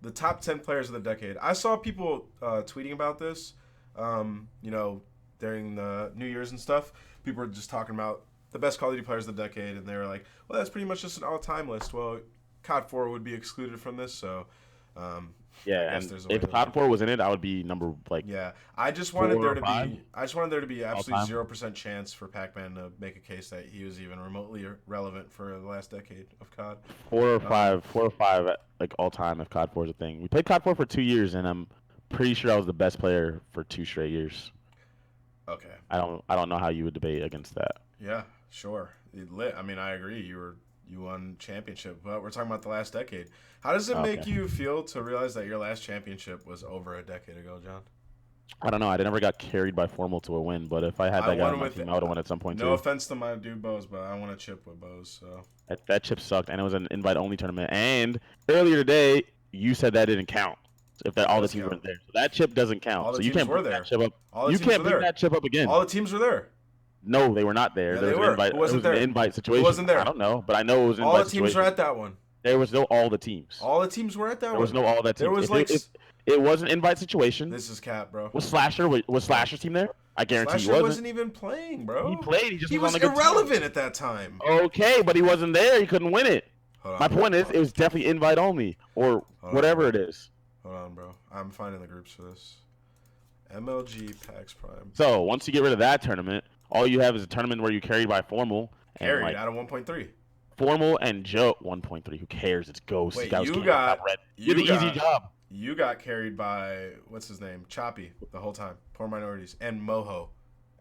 the top 10 players of the decade. I saw people tweeting about this, during the New Year's and stuff. People were just talking about the best Call of Duty players of the decade, and they were like, well, that's pretty much just an all-time list. Well, COD 4 would be excluded from this, so... yeah, and if COD 4 was in it, I would be number Yeah, I just wanted there to be absolutely 0% chance for Pacman to make a case that he was even remotely relevant for the last decade of COD. 4 or 5 like all time if COD 4 is a thing. We played COD 4 for 2 years, and I'm pretty sure I was the best player for 2 straight years. Okay. I don't know how you would debate against that. Yeah, sure. It lit. I mean, I agree. You won championship, but we're talking about the last decade. How does it make you feel to realize that your last championship was over a decade ago, John? I don't know. I never got carried by Formal to a win, but if I had that guy on my team, I would have won at some point too. No offense to my dude Bose, but I want to chip with Bose. So that chip sucked, and it was an invite-only tournament. And earlier today, you said that didn't count. If all the teams weren't there, so that chip doesn't count. So you can't bring that chip up. You can't bring that chip up again. All the teams were there. No, they were not there. Yeah, there was an invite. Who wasn't there? An invite situation. Who wasn't there? I don't know, but I know it was an all invite the teams situation. were at that one. There was no all the teams. All the teams were at that one. There was no all that teams. There was it was an invite situation. This is cap, bro. Was Slasher's team there? I guarantee Slasher he wasn't even playing, bro. He played. He was irrelevant at that time. Okay, but he wasn't there. He couldn't win it. My point is, it was definitely invite only or whatever it is. Hold on, bro. I'm finding the groups for this. MLG PAX Prime. So once you get rid of that tournament, all you have is a tournament where you carried by Formal. Carried out of 1.3. Formal and Joe 1.3. Who cares? It's Ghost. Wait, you got the easy job. You got carried by what's his name? Choppy the whole time. Poor minorities and Moho.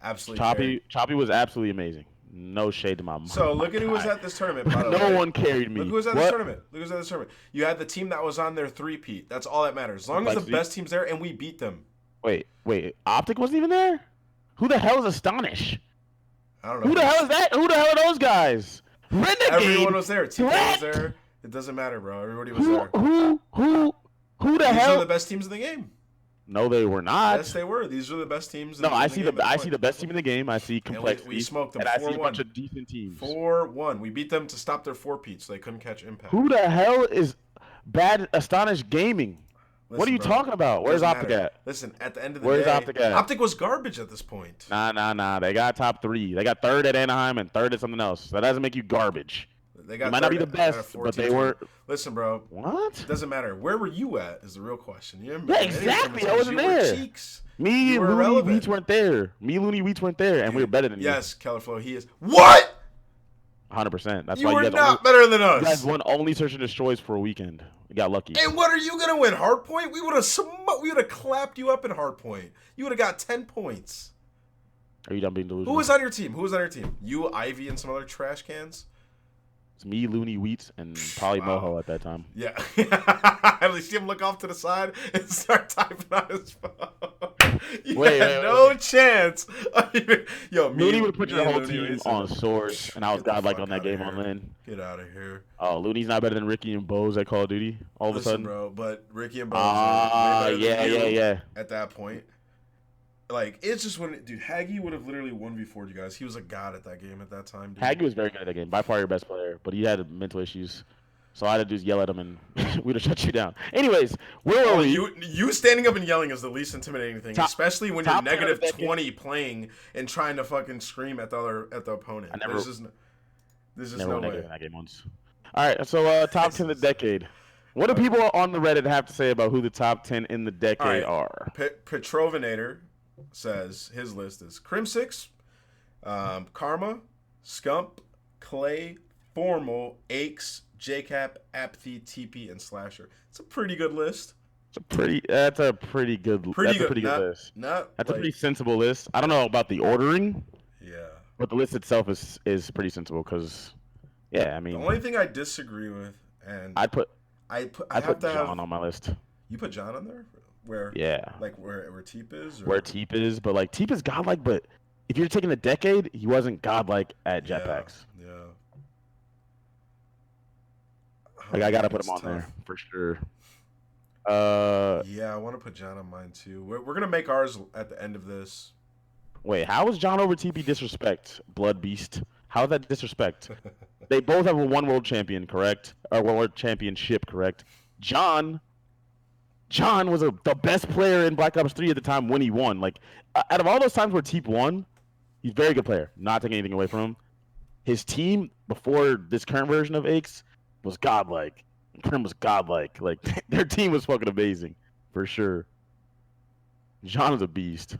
Absolutely. Choppy was absolutely amazing. No shade to my mom. So look at who was at this tournament. By the no way. one carried me. Look who was at this tournament. Look who's at this tournament. You had the team that was on their three-peat. That's all that matters. As long as the best team's there and we beat them. Wait. Optic wasn't even there? Who the hell is Astonish? I don't know. Who the hell is that? Who the hell are those guys? Renegade. Everyone was there. TK was there. It doesn't matter, bro. Everybody was there. Who the hell? These are the best teams in the game. No, they were not. Yes, they were. These are the best teams No, in the game at I this see point. the best team in the game. I see And we complexity, smoked them and I see a 4-1. bunch of decent teams. 4-1. We beat them to stop their 4-peat, so they couldn't catch Impact. Who the hell is bad Astonished Gaming? What are Listen, you bro, talking about? Where's doesn't Optic matter. at? Listen, at the end of the Where's day, Optic at? Optic was garbage at this point. Nah. They got top 3. They got 3rd at Anaheim and 3rd at something else. That doesn't make you garbage. They got You might not be the out of best, 14 but they teams. were. Listen, bro. What? It doesn't matter. Where were you at? Is the real question. You Yeah, exactly. I wasn't there. Cheeks. Me You and were Looney irrelevant. Weets weren't there. Me and Looney Weets weren't there, and we were better than you. Yes, Kellerflow, he is. What? 100%. That's You why were you guys not better than You guys us. won only Search and Destroys for a weekend. You got lucky. And what are you gonna win? Hardpoint? We would have clapped you up in Hardpoint. You would have got 10 points. Are you done being delusional? Who was on your team? You, Ivy, and some other trash cans? It's me, Looney Weets, and probably Moho at that time. Yeah. At least see him look off to the side and start typing on his phone. You had no chance. Yo, Looney would put your whole Looney team on Swords, and I was godlike on that game here. on Lynn. Get out of here. Oh, Looney's not better than Ricky and Bose at Call of Duty all of a sudden? Bro, but Ricky and Bose are way better than you yeah. at that point. Like, it's just when, dude, Haggy would have literally 1v4'd you guys. He was a god at that game at that time, dude. Haggy was very good at that game. By far your best player, but he had mental issues. So all I had to do is yell at him, and we'd have shut you down. Anyways, where were we? You standing up and yelling is the least intimidating thing, especially when you're negative 20 playing and trying to fucking scream at the opponent. There's just never no negative way. in that game once. All right, so top 10 of the decade. What do people on the Reddit have to say about who the top 10 in the decade are? Petrovinator says his list is Crim6, Karma, Scump, Clay, Formal, Aches, JCap, Apathy, TP, and Slasher. It's a pretty good list. That's a pretty good list. That's a pretty sensible list. I don't know about the ordering. Yeah. But the list itself is pretty sensible because, yeah, I mean. The only thing I disagree with, and I put John on my list. You put John on there? Where? Yeah. Like where Teep is? Or? Where Teep is, but like Teep is godlike, but if you're taking the decade, he wasn't godlike at jetpacks. Yeah. Like I gotta put him on there for sure. Yeah, I want to put John on mine too. We're gonna make ours at the end of this. Wait, how is John over TP disrespect? Blood Beast. How is that disrespect? They both have a one world champion, correct? Or one world championship, correct? John was the best player in Black Ops 3 at the time when he won. Like, out of all those times where Teep won, he's a very good player. Not taking anything away from him. His team before this current version of Aches was godlike. Krim was godlike. Like, their team was fucking amazing, for sure. John is a beast.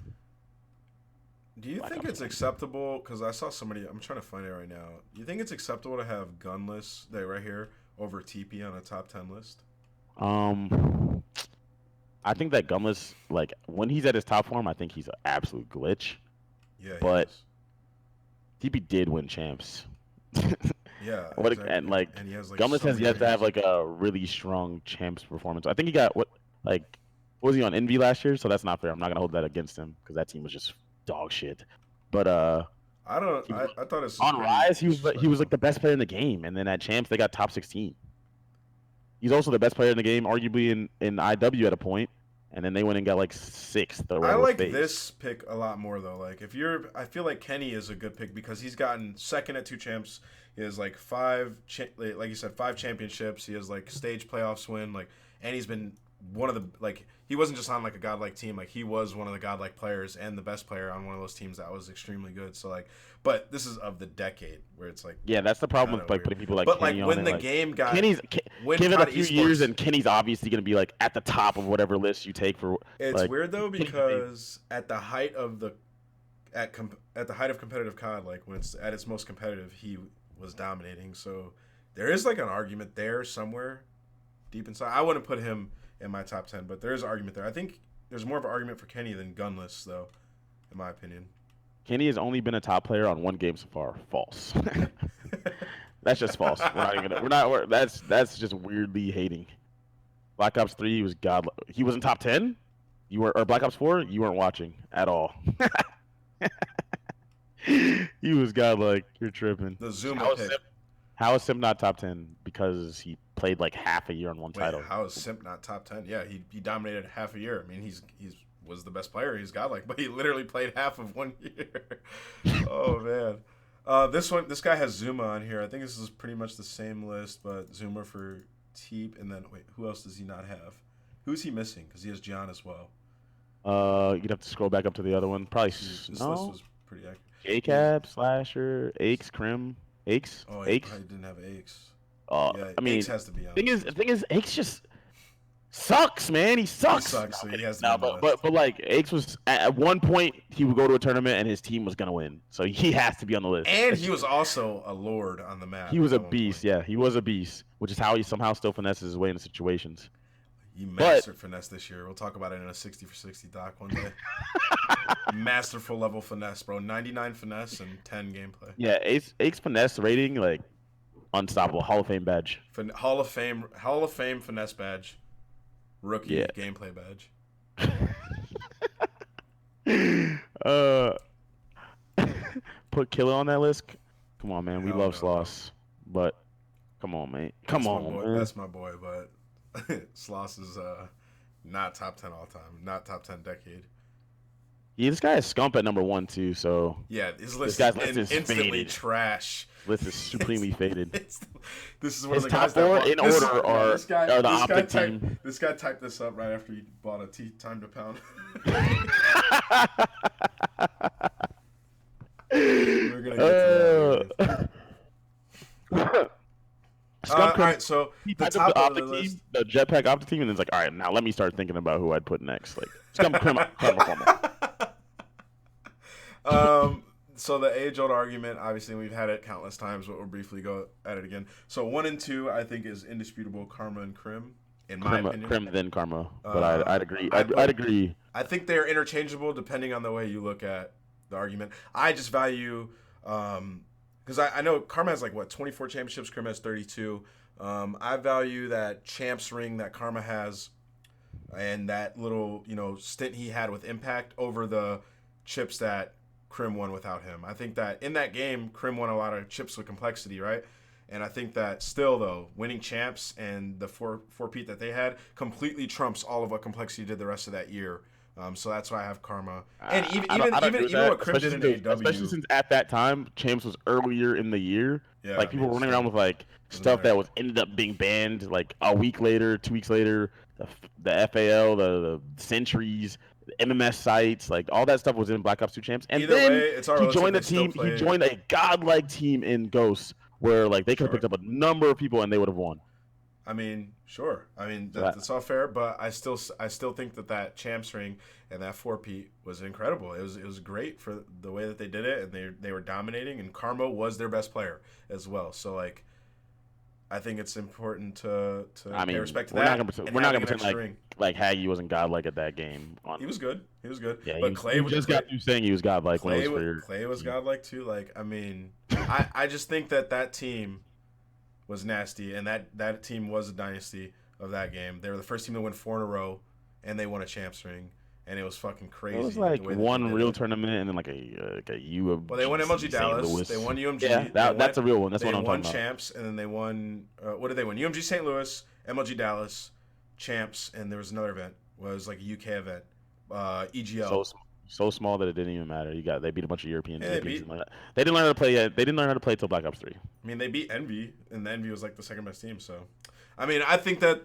Do you think it's acceptable? Because I saw somebody. I'm trying to find it right now. Do you think it's acceptable to have Gunless, right here, over TP on a top 10 list? I think that Gunless, like, when he's at his top form, I think he's an absolute glitch. Yeah, but TP did win champs. Yeah, exactly. And like, and he has, like, Gunless has yet to have like a really strong champs performance. I think he got what was he on Envy last year? So that's not fair. I'm not gonna hold that against him because that team was just dog shit. But I thought it's on Rise. He was like the best player in the game, and then at champs they got top 16. He's also the best player in the game, arguably in IW at a point, and then they went and got like 6th. I like this pick a lot more though. Like I feel like Kenny is a good pick because he's gotten second at 2 champs. He has like 5 like you said, 5 championships. He has like stage playoffs win. Like, and he's been one of the he wasn't just on like a godlike team. Like he was one of the godlike players and the best player on one of those teams that was extremely good. So like, but this is of the decade where it's like that's the problem with like putting people like but Kenny like when on the it, game got give it a few esports, years and Kenny's obviously gonna be like at the top of whatever list you take for. It's like, weird though because at the height of competitive COD, like when it's at its most competitive, he was dominating. So there is like an argument there somewhere deep inside. I wouldn't put him in my top 10, but there is an argument there. I think there's more of an argument for Kenny than Gunless, though, in my opinion. Kenny has only been a top player on 1 game so far. False. That's just false. That's just weirdly hating. Black Ops 3, he was god. He wasn't top 10. Or Black Ops 4, you weren't watching at all. He was godlike. You're tripping. The Zuma pick. How is Sim not top 10? Because he played like half a year on one Wait, title. how is Simp not top 10? Yeah, he dominated half a year. I mean, he's was the best player. He's godlike, but he literally played half of 1 year. Oh man. This guy has Zuma on here. I think this is pretty much the same list, but Zuma for Teep, and then wait, who else does he not have? Who's he missing? Because he has Gian as well. You'd have to scroll back up to the other one. Probably This list no. was pretty accurate. He's J-Cab, Slasher, Aches, Crim, Aches, oh, he Aches. probably didn't have Aches. Yeah, I Aches mean, has to be on. the thing is, Aches just sucks, man. He sucks. He sucks, No, so he has to no, be on the list. but like Aches was at one point he would go to a tournament and his team was gonna win, so he has to be on the list. And he was also a lord on the map. He was a at one beast. point. Yeah, he was a beast, which is how he somehow still finesses his way into situations. He mastered finesse this year. We'll talk about it in a 60 for 60 doc one day. Masterful level finesse, bro. 99 finesse and 10 gameplay. Yeah, Aches finesse rating like unstoppable. Hall of Fame badge. Hall of Fame finesse badge. Rookie gameplay badge. Put Killer on that list. Come on, man. We Hell love no. Sloss, but come on, mate. Come on, boy. man. That's my boy, but Sloss is not top 10 all time. Not top 10 decade. Yeah, this guy is Scump at number 1 too. So yeah, his list guy's is list is instantly faded. List is supremely faded. This is one His of the guys top four that in this, order are the Optic team. This guy typed this up right after he bought a Time to Pound. We're gonna get to that. All right, so the top of the list, team, the Jetpack Optic team, and it's like, all right, now let me start thinking about who I'd put next. Like, Scum, so the age-old argument, obviously we've had it countless times, but we'll briefly go at it again. So 1 and 2, I think, is indisputable. Karma and Crim, in my opinion. Crim then Karma, but I'd agree. I'd agree. I think they're interchangeable depending on the way you look at the argument. I just value, because I know Karma has like what 24 championships, Crim has 32. I value that champs ring that Karma has, and that little stint he had with Impact over the chips that Crim won without him. I think that in that game, Crim won a lot of chips with complexity, right? And I think that still, though, winning champs and the four-peat that they had completely trumps all of what complexity did the rest of that year. So that's why I have Karma. And even what Crim did in AEW. Especially since at that time, champs was earlier in the year. Yeah, like people were running around with like stuff that was ended up being banned like a week later, 2 weeks later. The FAL, the Centuries, the MMS sites, like all that stuff was in Black Ops 2 champs. And then he joined a team. He joined a godlike team in Ghosts where like they could have picked up a number of people and they would have won. I mean, sure. I mean, that's all fair, but I still think that champs ring and that 4-peat was incredible. It was great for the way that they did it, and they were dominating, and Karma was their best player as well. So like, I think it's important to pay respect to that. We're not gonna pretend like Haggy wasn't godlike at that game. He was good. Yeah, but Clay just got through saying he was godlike. Clay was godlike too. Like, I mean, I just think that team was nasty, and that team was a dynasty of that game. They were the first team to win 4 in a row, and they won a champs ring, and it was fucking crazy. It was like one real tournament, and then like a U. Well, they won MLG Dallas. They won UMG. Yeah, that's a real one. That's what I'm talking about. They won champs, and then they won. What did they win? UMG St. Louis, MLG Dallas, champs, and there was another event. It was like a UK event. EGL. So small that it didn't even matter. They beat a bunch of Europeans. Yeah, they didn't learn how to play yet. They didn't learn how to play until Black Ops 3. I mean, they beat Envy, and the Envy was like the second best team. So, I mean, I think that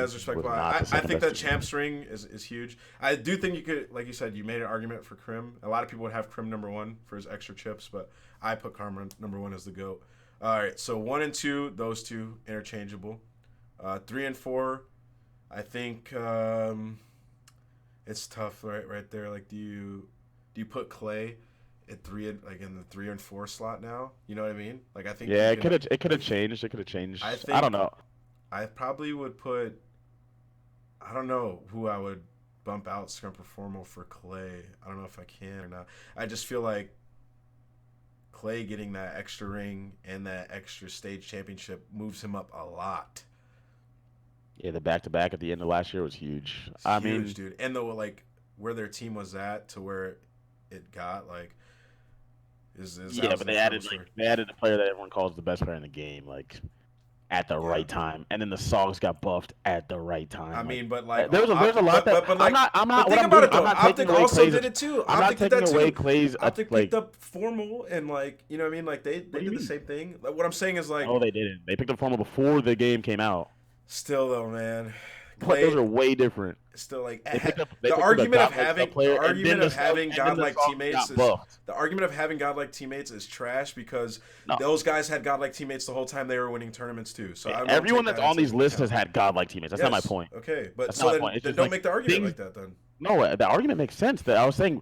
is respectful. I think that champs ring is huge. I do think you could, like you said, you made an argument for Crim. A lot of people would have Crim number 1 for his extra chips, but I put Karma number 1 as the GOAT. All right, so 1 and 2, those two interchangeable. 3 and 4, I think it's tough right there. Like, do you put Clay at 3 like in the 3 and 4 slot now? You know what I mean? Like, I think it could have changed. I don't know. I probably would put. I don't know who I would bump out Scrum Performal for Clay. I don't know if I can or not. I just feel like Clay getting that extra ring and that extra stage championship moves him up a lot. Yeah, the back-to-back at the end of last year was huge. I mean, dude, and though like where their team was at to where it got like is but they added a player that everyone calls the best player in the game. Like, at the Yeah. right time, and then the songs got buffed at the right I time. Like mean, but like, there's a lot that like, I'm but not what think I'm about doing. it I'm though. not taking Optic away also Clay's. did it too. I'm not Optic did taking that away too. Clay's. Optic picked Like, up Formal and like, you know what I mean? Like what they do you did the mean? same thing. Like, what I'm saying is like, No, they didn't. They picked up Formal before the game came out. still though, man, What? Those Clay are way different. still like They the picked up a argument of godlike sub having player, and then the godlike songs teammates got is buffed. the argument of having godlike teammates is trash because No, those guys had godlike teammates the whole time they were winning tournaments too. So I won't everyone take that's that on these into lists has account. had godlike teammates. That's not my Yes, point. okay, but That's not so my point. It's then just don't like make the argument things. like that then. No, the argument makes sense. That I was saying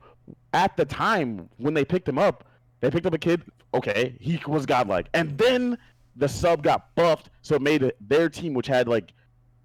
at the time when they picked him up, they picked up a kid. Okay, he was godlike, and then the sub got buffed, so it made their team, which had like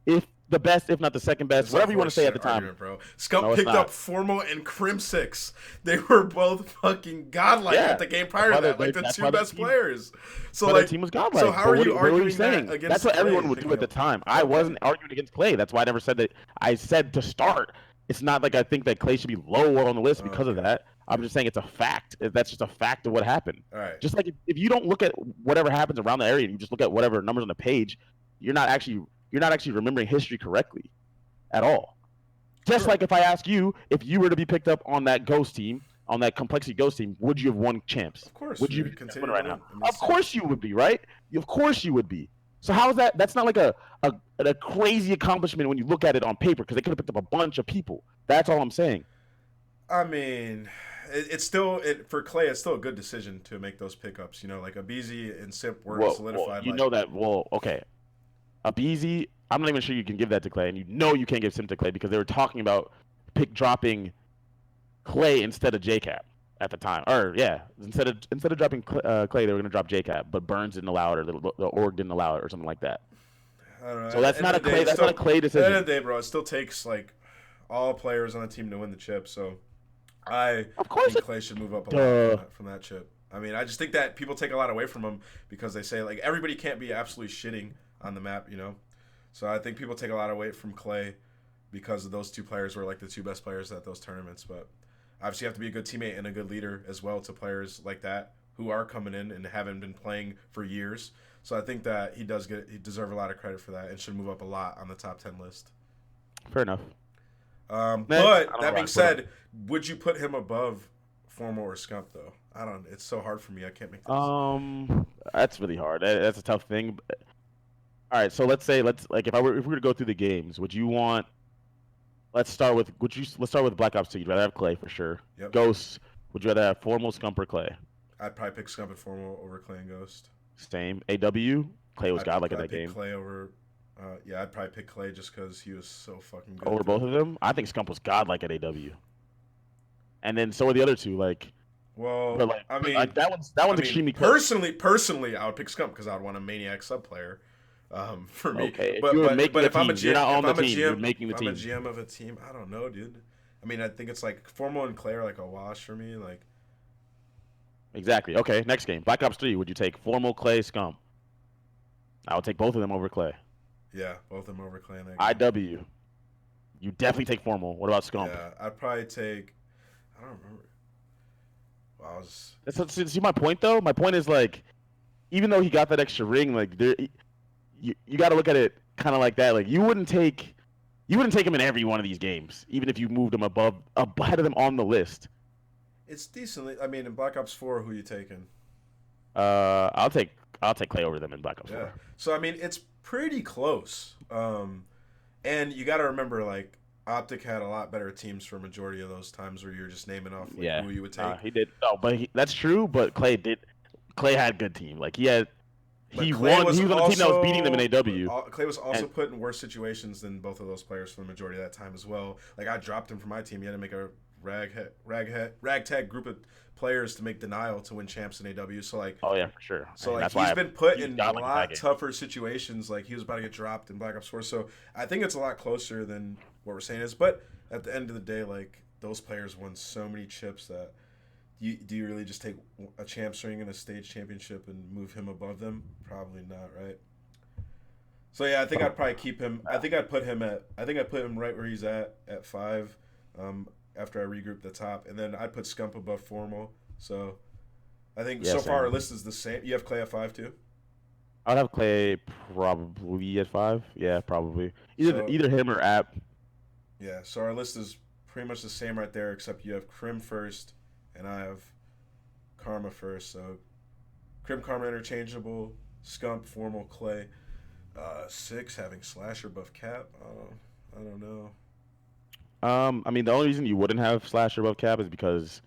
if the best, if not the second best, It's a whatever you want to say at horseshit the time. argument, bro. Scump No, it's picked up not. Formal and Crimsix. They were both fucking godlike Yeah, at the game prior to that, like the that's two why their best team. players. So But their like, team was so godlike. how But are you what are you arguing that saying? That's against what Clay everyone would do picking at the up? time. I Okay, wasn't arguing against Clay. That's why I never said that. I said to start. It's not like I think that Clay should be lower on the list because of okay, that. I'm just saying it's a fact. That's just a fact of what happened. all right. Just like if you don't look at whatever happens around the area and you just look at whatever numbers on the page, you're not actually remembering history correctly at all. Just Sure. like if I ask you if you were to be picked up on that ghost team, on that complexity ghost team, would you have won champs? Of course, Would you you be would the continue winner to right now? win. I mean, Of course you would be, right? Of course you would be. So how is that? That's not like a crazy accomplishment when you look at it on paper because they could have picked up a bunch of people. That's all I'm saying. I mean, it's still for Clay. It's still a good decision to make those pickups. You know, like Abizi and Simp were Well, solidified. you Like, know that. Well, okay. Abizi, I'm not even sure you can give that to Clay, and you know you can't give Sim to Clay because they were talking about pick dropping Clay instead of JCap at the time. Or yeah, instead of dropping Clay, they were gonna drop JCap, but Burns didn't allow it, or the org didn't allow it, or something like that. I don't know. So At the that's end not of a the day, Clay. That's not a Clay at the end of decision. the day, bro, it still takes like all players on the team to win the chip. So I Of course, think Clay should move up a lot duh. from that chip. I mean, I just think that people take a lot away from him because they say like everybody can't be absolutely shitting on the map, you know. So I think people take a lot away from Clay because of those two players were like the two best players at those tournaments. But obviously, you have to be a good teammate and a good leader as well to players like that who are coming in and haven't been playing for years. So I think that he deserve a lot of credit for that and should move up a lot on the top 10 list. Fair enough. Next, But that being said, would you put him above Formal or Scump though? I don't. It's so hard for me. I can't make this. That's really hard. That's a tough thing. All right, so let's like if we were to go through the games, would you want? Let's start with Black Ops 2. You'd rather have Clay for sure. Yep. Ghosts. Would you rather have Formal, Scump, or Clay? I'd probably pick Scump and Formal over Clay and Ghost. Same. AW. Clay was godlike in that pick game. Clay over. Yeah, I'd probably pick Clay just because he was so fucking good. Over both of them, I think Scump was godlike at AW. And then so are the other two. Like, well, but like, I mean, that one's extremely close. personally, I would pick Scump because I would want a maniac sub player. For me, Okay, but if I'm a GM, you're not on if the I'm a team. GM, You're making the if team. I'm a GM of a team, I don't know, dude. I mean, I think it's like Formal and Clay are like a wash for me. Like, Exactly. Okay, next game. Black Ops 3. Would you take Formal, Clay, Scump? I would take both of them over Clay. yeah, both of them over Clay. In that game. IW. You definitely take Formal. What about Scump? Yeah, I'd probably take. I don't remember. Well, I was. See my point though. My point is like, even though he got that extra ring, like you got to look at it kind of like that. Like you wouldn't take him in every one of these games, even if you moved him ahead of them on the list. It's decently. I mean, in Black Ops 4, who you taking? I'll take Clay over them in Black Ops 4. So I mean, it's pretty close. And you got to remember, like, Optic had a lot better teams for a majority of those times where you're just naming off like, who you would take. He did. No, but that's true. But Clay did. Clay had a good team. Like he had. He Clay won. He was on the team that was beating them in AW. Clay was also put in worse situations than both of those players for the majority of that time as well. Like I dropped him from my team. He had to make a ragtag group of players to make denial to win champs in AW. So like, oh yeah, for sure. So like he's been put in a lot tougher situations. Like he was about to get dropped in Black Ops 4. So I think it's a lot closer than what we're saying is. But at the end of the day, like those players won so many chips that do you really just take a champs ring and a stage championship and move him above them? Probably not, right? So yeah, I think I'd probably keep him. I think I'd put him right where he's at 5. After I regroup the top, and then I put Scump above Formal. So I think so far our list is the same. You have Clay at 5 too. I would have Clay probably at 5. Yeah, probably. Either So either him or App. yeah, so our list is pretty much the same right there, except you have Crim first, and I have Karma first. So Crim, Karma interchangeable, Scump, Formal, Clay. 6 having Slasher buff Cap. I don't know. I mean, the only reason you wouldn't have Slasher above Cap is because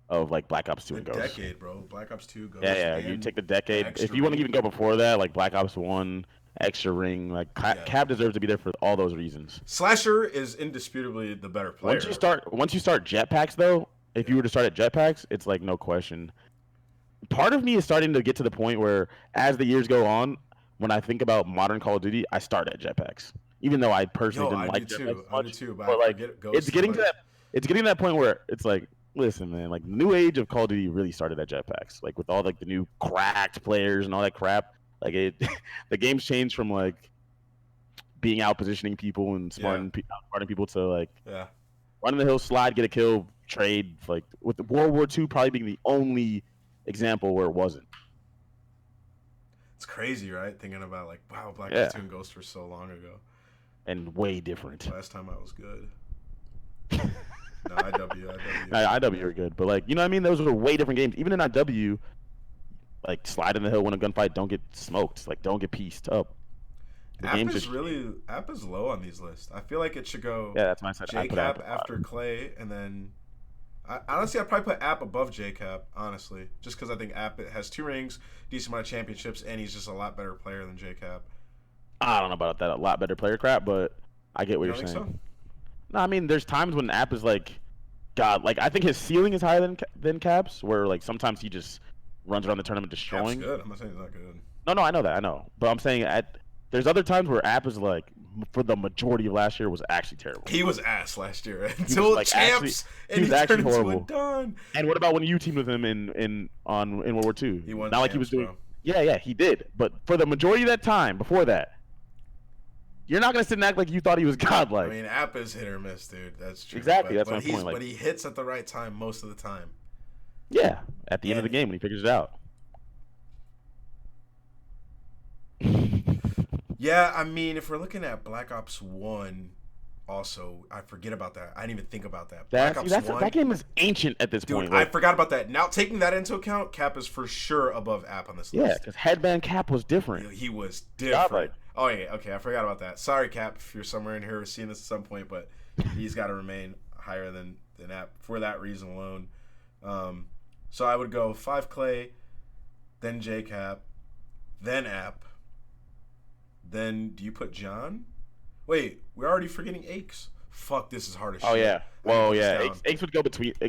of like Black Ops 2 The and Ghosts. decade, bro. Black Ops 2 Yeah, Ghost yeah. You and take the the decade. If extra you want to ring. even go before that, like Black Ops 1, Extra Ring, like Yeah. Cap deserves to be there for all those reasons. Slasher is indisputably the better player. Once you start jetpacks though, if you were to start at jetpacks, it's like no question. Part of me is starting to get to the point where, as the years go on, when I think about modern Call of Duty, I start at jetpacks, even though I personally Yo, didn't I do like jetpacks too. I do much. too, but I But like, forget it's Ghost so getting to much. it's getting to that point where it's like, listen, man, like the new age of Call of Duty really started at jetpacks, like with all like the new cracked players and all that crap. Like it, the game's changed from like being out positioning people and smarting people to like Yeah. run the hill, slide, get a kill, trade. Like with the World War II probably being the only example where it wasn't. It's crazy, right? Thinking about like, wow, Black Yeah, Ops 2 and Ghost were so long ago. and way different. Last time I was good. No, IW. IW are good, but like you know what I mean. Those were way different games. Even in IW, like slide in the hill, win a gunfight, don't get smoked, like don't get pieced up. The App game's is just really App is low on these lists. I feel like it should go yeah. That's why I said I put JCap Apple after Clay, and then honestly, I'd probably put App above JCap. Honestly, just because I think App has 2 rings, decent amount of championships, and he's just a lot better player than JCap. I don't know about that. A lot better player crap, but I get what You you're don't think saying. so? No, I mean there's times when App is like, God, like I think his ceiling is higher than Caps, where like sometimes he just runs around the tournament App's destroying. good. I'm not saying he's not good. No, I know that, I know, but I'm saying there's other times where App is like, for the majority of last year was actually terrible. He was ass last year until like, champs, he was actually turned horrible. into a Don. And what about when you teamed with him in World War II? He won Not champs, like he was doing. bro. Yeah, he did. But for the majority of that time before that, you're not gonna sit and act like you thought he was godlike. I mean, App is hit or miss, dude. That's true. Exactly, that's but my point. Like, but he hits at the right time most of the time. yeah, at the end of the game when he figures it out. Yeah, I mean, if we're looking at Black Ops 1, also, I forget about that. I didn't even think about that. Black Ops 1, that game is ancient at this point. dude, Like, I forgot about that. Now, taking that into account, Cap is for sure above App on this yeah, list. because Headband Cap was different. He was different. Godlike. Oh, yeah, okay, I forgot about that. Sorry, Cap, if you're somewhere in here seeing this at some point, but he's got to remain higher than App for that reason alone. So I would go 5 Clay, then J Cap, then App. Then do you put John? Wait, we're already forgetting Aches. Fuck, this is hard as shit. Oh yeah. Well, yeah. Aches Aches would go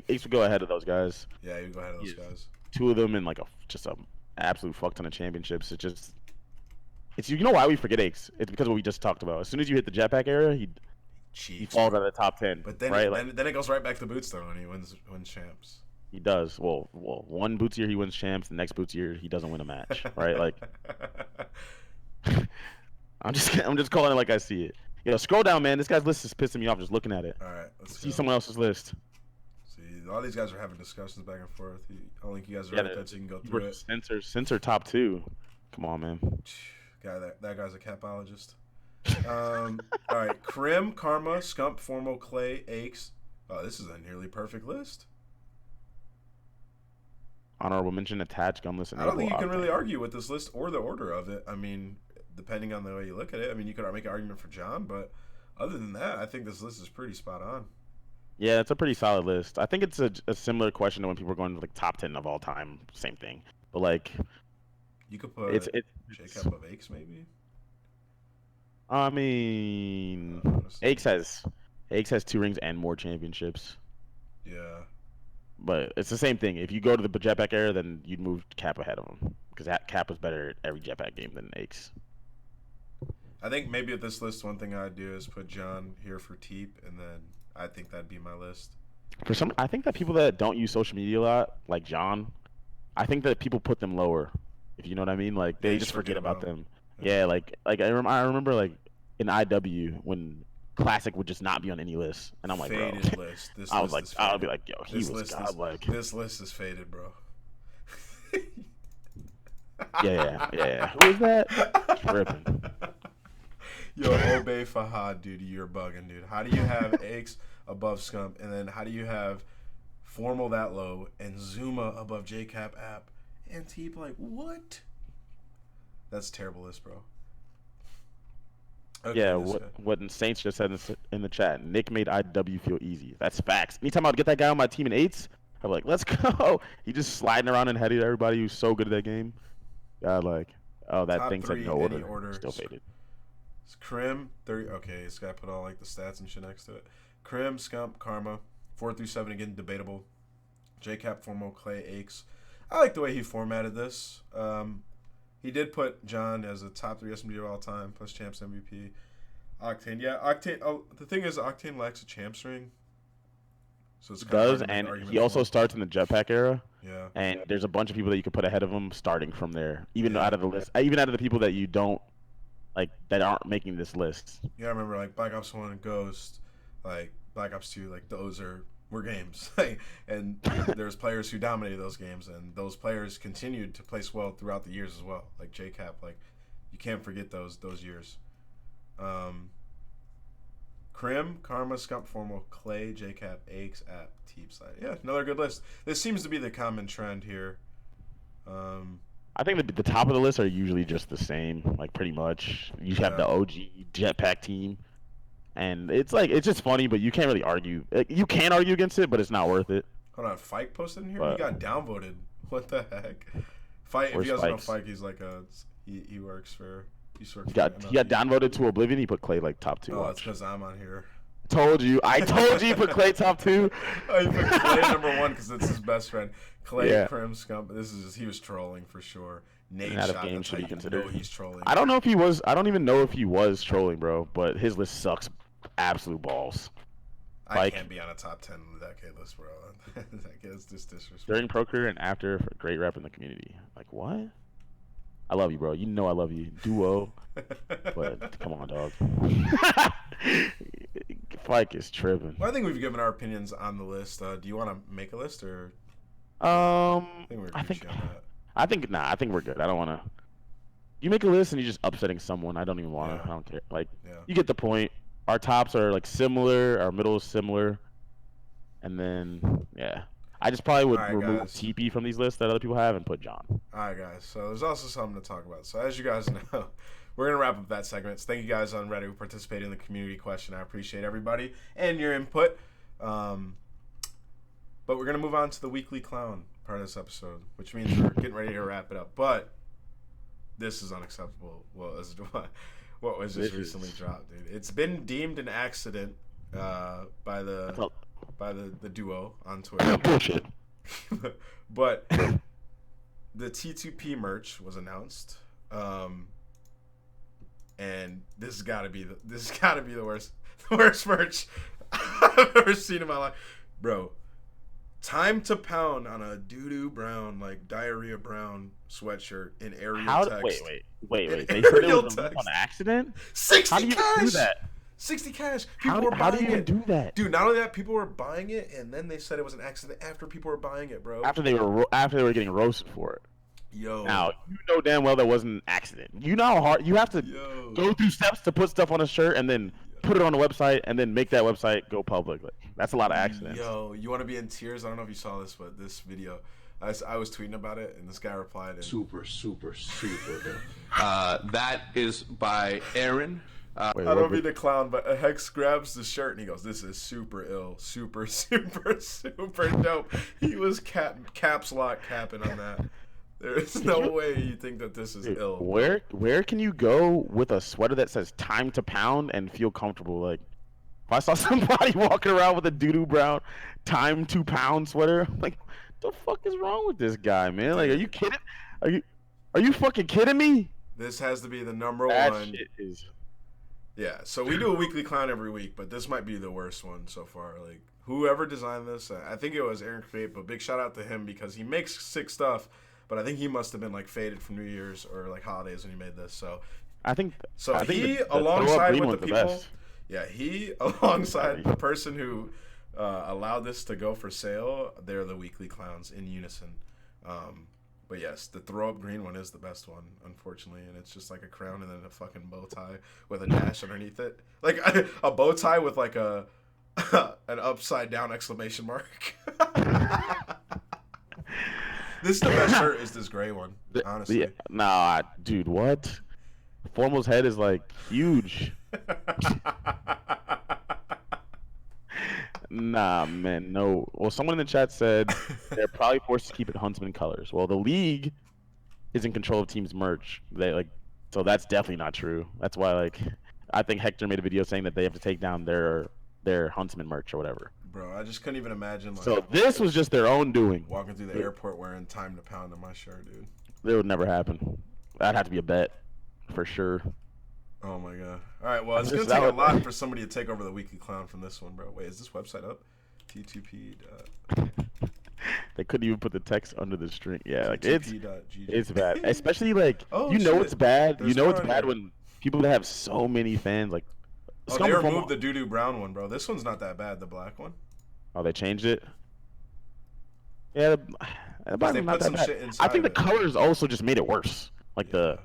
Aches would go ahead of those guys. Yeah, you go ahead of those guys. 2 of them in like just a absolute fuck ton of championships. It's you know why we forget Aches? It's because of what we just talked about. As soon as you hit the jetpack era, he falls out of the top 10. But then, right? then it goes right back to Boots though, and he wins champs. He does. Well, one Boots year he wins champs. The next Boots year he doesn't win a match. Right? Like, I'm just calling it like I see it. Scroll down, man. This guy's list is pissing me off just looking at it. All right, let's see someone else's list. See, all these guys are having discussions back and forth. I don't think you guys are right that so you can go through it. Censor top 2. Come on, man. That guy's a capologist. All right, Crim, Karma, Scump, Formal, Clay, Aches. Oh, this is a nearly perfect list. Honorable mention, attached, gunless, and I don't think you can really argue with this list or the order of it. I mean, depending on the way you look at it. I mean, you could make an argument for John, but other than that, I think this list is pretty spot on. Yeah, it's a pretty solid list. I think it's a similar question to when people are going to like top 10 of all time. Same thing, but like you could put J-Cap of Aches maybe. I mean, Aches has 2 rings and more championships. Yeah. But it's the same thing. If you go to the jetpack era, then you'd move Cap ahead of him because Cap was better at every jetpack game than Aches. I think maybe at this list, one thing I'd do is put John here for Teep, and then I think that'd be my list. I think that people that don't use social media a lot, like John, I think that people put them lower. If you know what I mean, like they just forget about them. Yeah, like I remember like in IW when Classic would just not be on any list, and I'm like, faded bro. List. This I list was like, I'll be like, yo, he was godlike. This list is faded, bro. Yeah. Who is that? Tripping. Yo, Obey Fahad, dude, you're bugging, dude. How do you have Aches above Scump, and then how do you have Formal that low and Zuma above JCap app and Teep? Like, what? That's a terrible list, bro. Okay, Yeah, this what Saints just said in the chat. Nick made IW feel easy. That's facts. Anytime I'd get that guy on my team in eights, I'm like, let's go. He just sliding around and heading everybody who's so good at that game. God, like, oh, that top thing said three, no any order. order. Still faded. Scrim 30. Okay, this guy put all like the stats and shit next to it. Crim, Scump, Karma, 4 through 7 again, debatable. JCap, Formal, Clay, Aches. I like the way he formatted this. He did put John as a top 3 SMG of all time, plus Champs MVP. Octane, yeah, Octane. Oh, the thing is, Octane lacks a Champs ring, so it's kind of hard Does, to make and an argument he for also him. starts in the jetpack era. Yeah, And there's a bunch of people that you could put ahead of him starting from there, even yeah. out of the list, even out of the people that you don't like that aren't making this list. Yeah, I remember like Black Ops 1 and Ghost, like Black Ops 2, like those were games. Like, and there's players who dominated those games, and those players continued to place well throughout the years as well. Like JCap, like you can't forget those years. Crim, Karma, Scump, Formal, Clay, JCap, Aches, App, Teep Side. Yeah, another good list. This seems to be the common trend here. I think the top of the list are usually just the same, like pretty much. You have Yeah. the OG jetpack team, and it's like it's just funny, but you can't really argue. Like, you can argue against it, but it's not worth it. Hold on, Fike posted in here? He But got downvoted. What the heck? Fight, if where's you guys don't know Spikes? Fike, he's like he works for He got downvoted to oblivion. He put Clay like top 2. Oh, it's Watch. because I'm on here. I told you, put Clay top 2. Oh, he put Clay number 1 because it's his best friend. Clay, Yeah. Crim, Scump. This is he was trolling for sure. Nate And out of shot. game That's should how be you considered. know he's trolling. I don't know if he was. I don't even know if he was trolling, bro. But his list sucks. Absolute balls. I Like, can't be on a top 10 in the decade list, bro. That gets just disrespectful. during pro career and after, for great rep in the community. Like, what? I love you, bro. You know I love you. Duo. But come on, dog. Fike is tripping. Well, I think we've given our opinions on the list. Do you want to make a list, or I think we're I Gucci think, on that? I think we're good. I don't want to. You make a list and you're just upsetting someone. I don't even want to. Yeah. I don't care. Like, Yeah. you get the point. Our tops are like similar. Our middle is similar. And then, yeah. I just probably would All right, remove guys. TP from these lists that other people have and put John. All right, guys. So there's also something to talk about. So as you guys know, we're gonna wrap up that segment. So thank you guys on Reddit who participated in the community question. I appreciate everybody and your input. But we're gonna move on to the weekly clown part of this episode, which means we're getting ready to wrap it up. But this is unacceptable. What was just recently dropped, dude? It's been deemed an accident by the duo on Twitter. Bullshit. But the T2P merch was announced, and this has got to be the worst merch I've ever seen in my life, bro. Time to pound on a doo-doo brown, like diarrhea brown sweatshirt in Arial text. Wait. In They said it Arial was removed text. on accident? 60 How do you cash. do that? 60 cash. People How were do buying you even it. do that? Dude, not only that, people were buying it, and then they said it was an accident after people were buying it, bro. After they were getting roasted for it. Yo. Now, you know damn well that wasn't an accident. You know how hard you have to Yo. go through steps to put stuff on a shirt and then put it on a website and then make that website go public. Like, that's a lot of accidents. Yo, you want to be in tears? I don't know if you saw this, but this video, I was tweeting about it, and this guy replied. And, Super. That is by Aaron. Wait, I don't what- mean to clown, but Hex grabs the shirt and he goes, "This is super ill, super dope." He was caps lock capping on that. There's no way you think that this is Dude, ill. where can you go with a sweater that says "time to pound" and feel comfortable? Like, if I saw somebody walking around with a doo-doo brown "time to pound" sweater, I'm like, what the fuck is wrong with this guy, man? Like, are you kidding? Are you fucking kidding me? This has to be the number That one. shit is. Yeah, so we do a weekly clown every week, but this might be the worst one so far. Like, whoever designed this, I think it was Aaron Create, but big shout out to him because he makes sick stuff. But I think he must have been like faded from New Year's or like holidays when he made this. So I think. So I think he, the alongside throw-up green with the one's people, best. yeah, he alongside the person who allowed this to go for sale, they're the weekly clowns in unison. But yes, the throw up green one is the best one, unfortunately, and it's just like a crown and then a fucking bow tie with a dash underneath it, like a bow tie with like a an upside down exclamation mark. This is the best shirt. Is this gray one? Honestly, Nah, dude, what? Formal's head is like huge. Nah, man, no. Well, someone in the chat said they're probably forced to keep it Huntsman colors. Well, the league is in control of teams' merch. So that's definitely not true. That's why, I think Hector made a video saying that they have to take down their Huntsman merch or whatever. Bro, I just couldn't even imagine. So this was just their own doing. Walking through the airport wearing Time to Pound on my shirt, dude. It would never happen. That'd have to be a bet, for sure. Oh my god. All right, well, it's gonna take a lot for somebody to take over the Weekly Clown from this one, bro. Wait, is this website up? T2P. They couldn't even put the text under the string. Yeah, it's bad. Especially oh, it's bad. There's It's bad when people that have so many fans they removed the doo-doo brown one, bro. This one's not that bad, the black one. Oh, they changed it. Yeah, the black they one's not put some that bad. shit inside. I think the it. colors also just made it worse. Can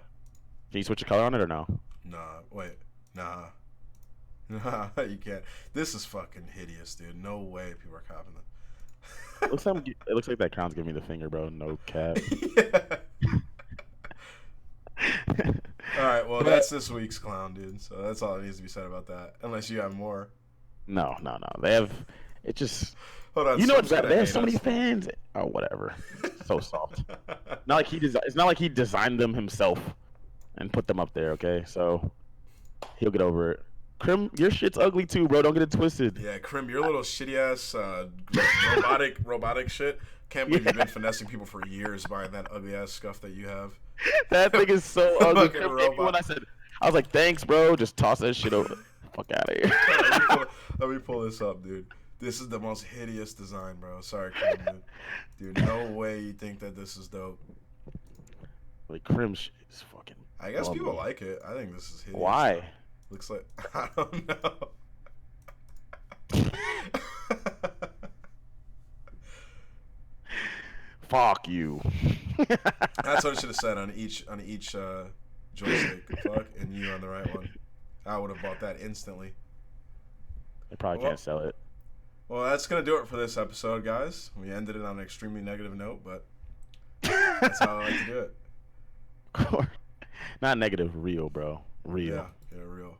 you switch the color on it or no? Nah, you can't. This is fucking hideous, dude. No way people are copying that. It looks like that crown's giving me the finger, bro. No cap. All right, well, that's this week's clown, dude. So that's all that needs to be said about that. Unless you have more. No. They have. It just. Hold on. You know what's bad? They have so many fans. Oh, whatever. So soft. It's not like he designed them himself and put them up there. Okay, so he'll get over it. Crim, your shit's ugly too, bro. Don't get it twisted. Yeah, Crim, your little shitty ass robotic shit. Can't believe you've been finessing people for years buying that ugly ass scuff that you have. That thing is so ugly. Fucking robot. When I was like, thanks, bro. Just toss that shit over. Fuck out of here. Let me pull this up, dude. This is the most hideous design, bro. Sorry, Crim, dude. No way you think that this is dope. Crim shit is fucking. I guess people like it. I think this is hideous. Why? Though. Looks like I don't know. Fuck you. That's what I should have said on each joystick. Fuck, and you on the right one. I would have bought that instantly. They probably can't sell it. Well, that's gonna do it for this episode, guys. We ended it on an extremely negative note, but that's how I like to do it. Not negative, real, bro. Real. Yeah, real.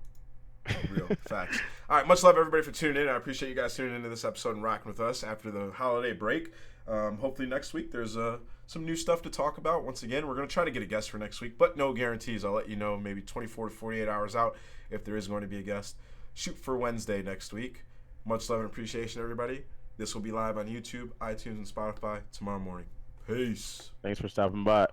Facts. All right, much love everybody for tuning in. I appreciate you guys tuning into this episode and rocking with us after the holiday break. Hopefully next week there's some new stuff to talk about. Once again, we're going to try to get a guest for next week, but no guarantees. I'll let you know maybe 24 to 48 hours out if there is going to be a guest. Shoot for Wednesday next week. Much love and appreciation, everybody. This will be live on YouTube, iTunes, and Spotify tomorrow morning. Peace. Thanks for stopping by.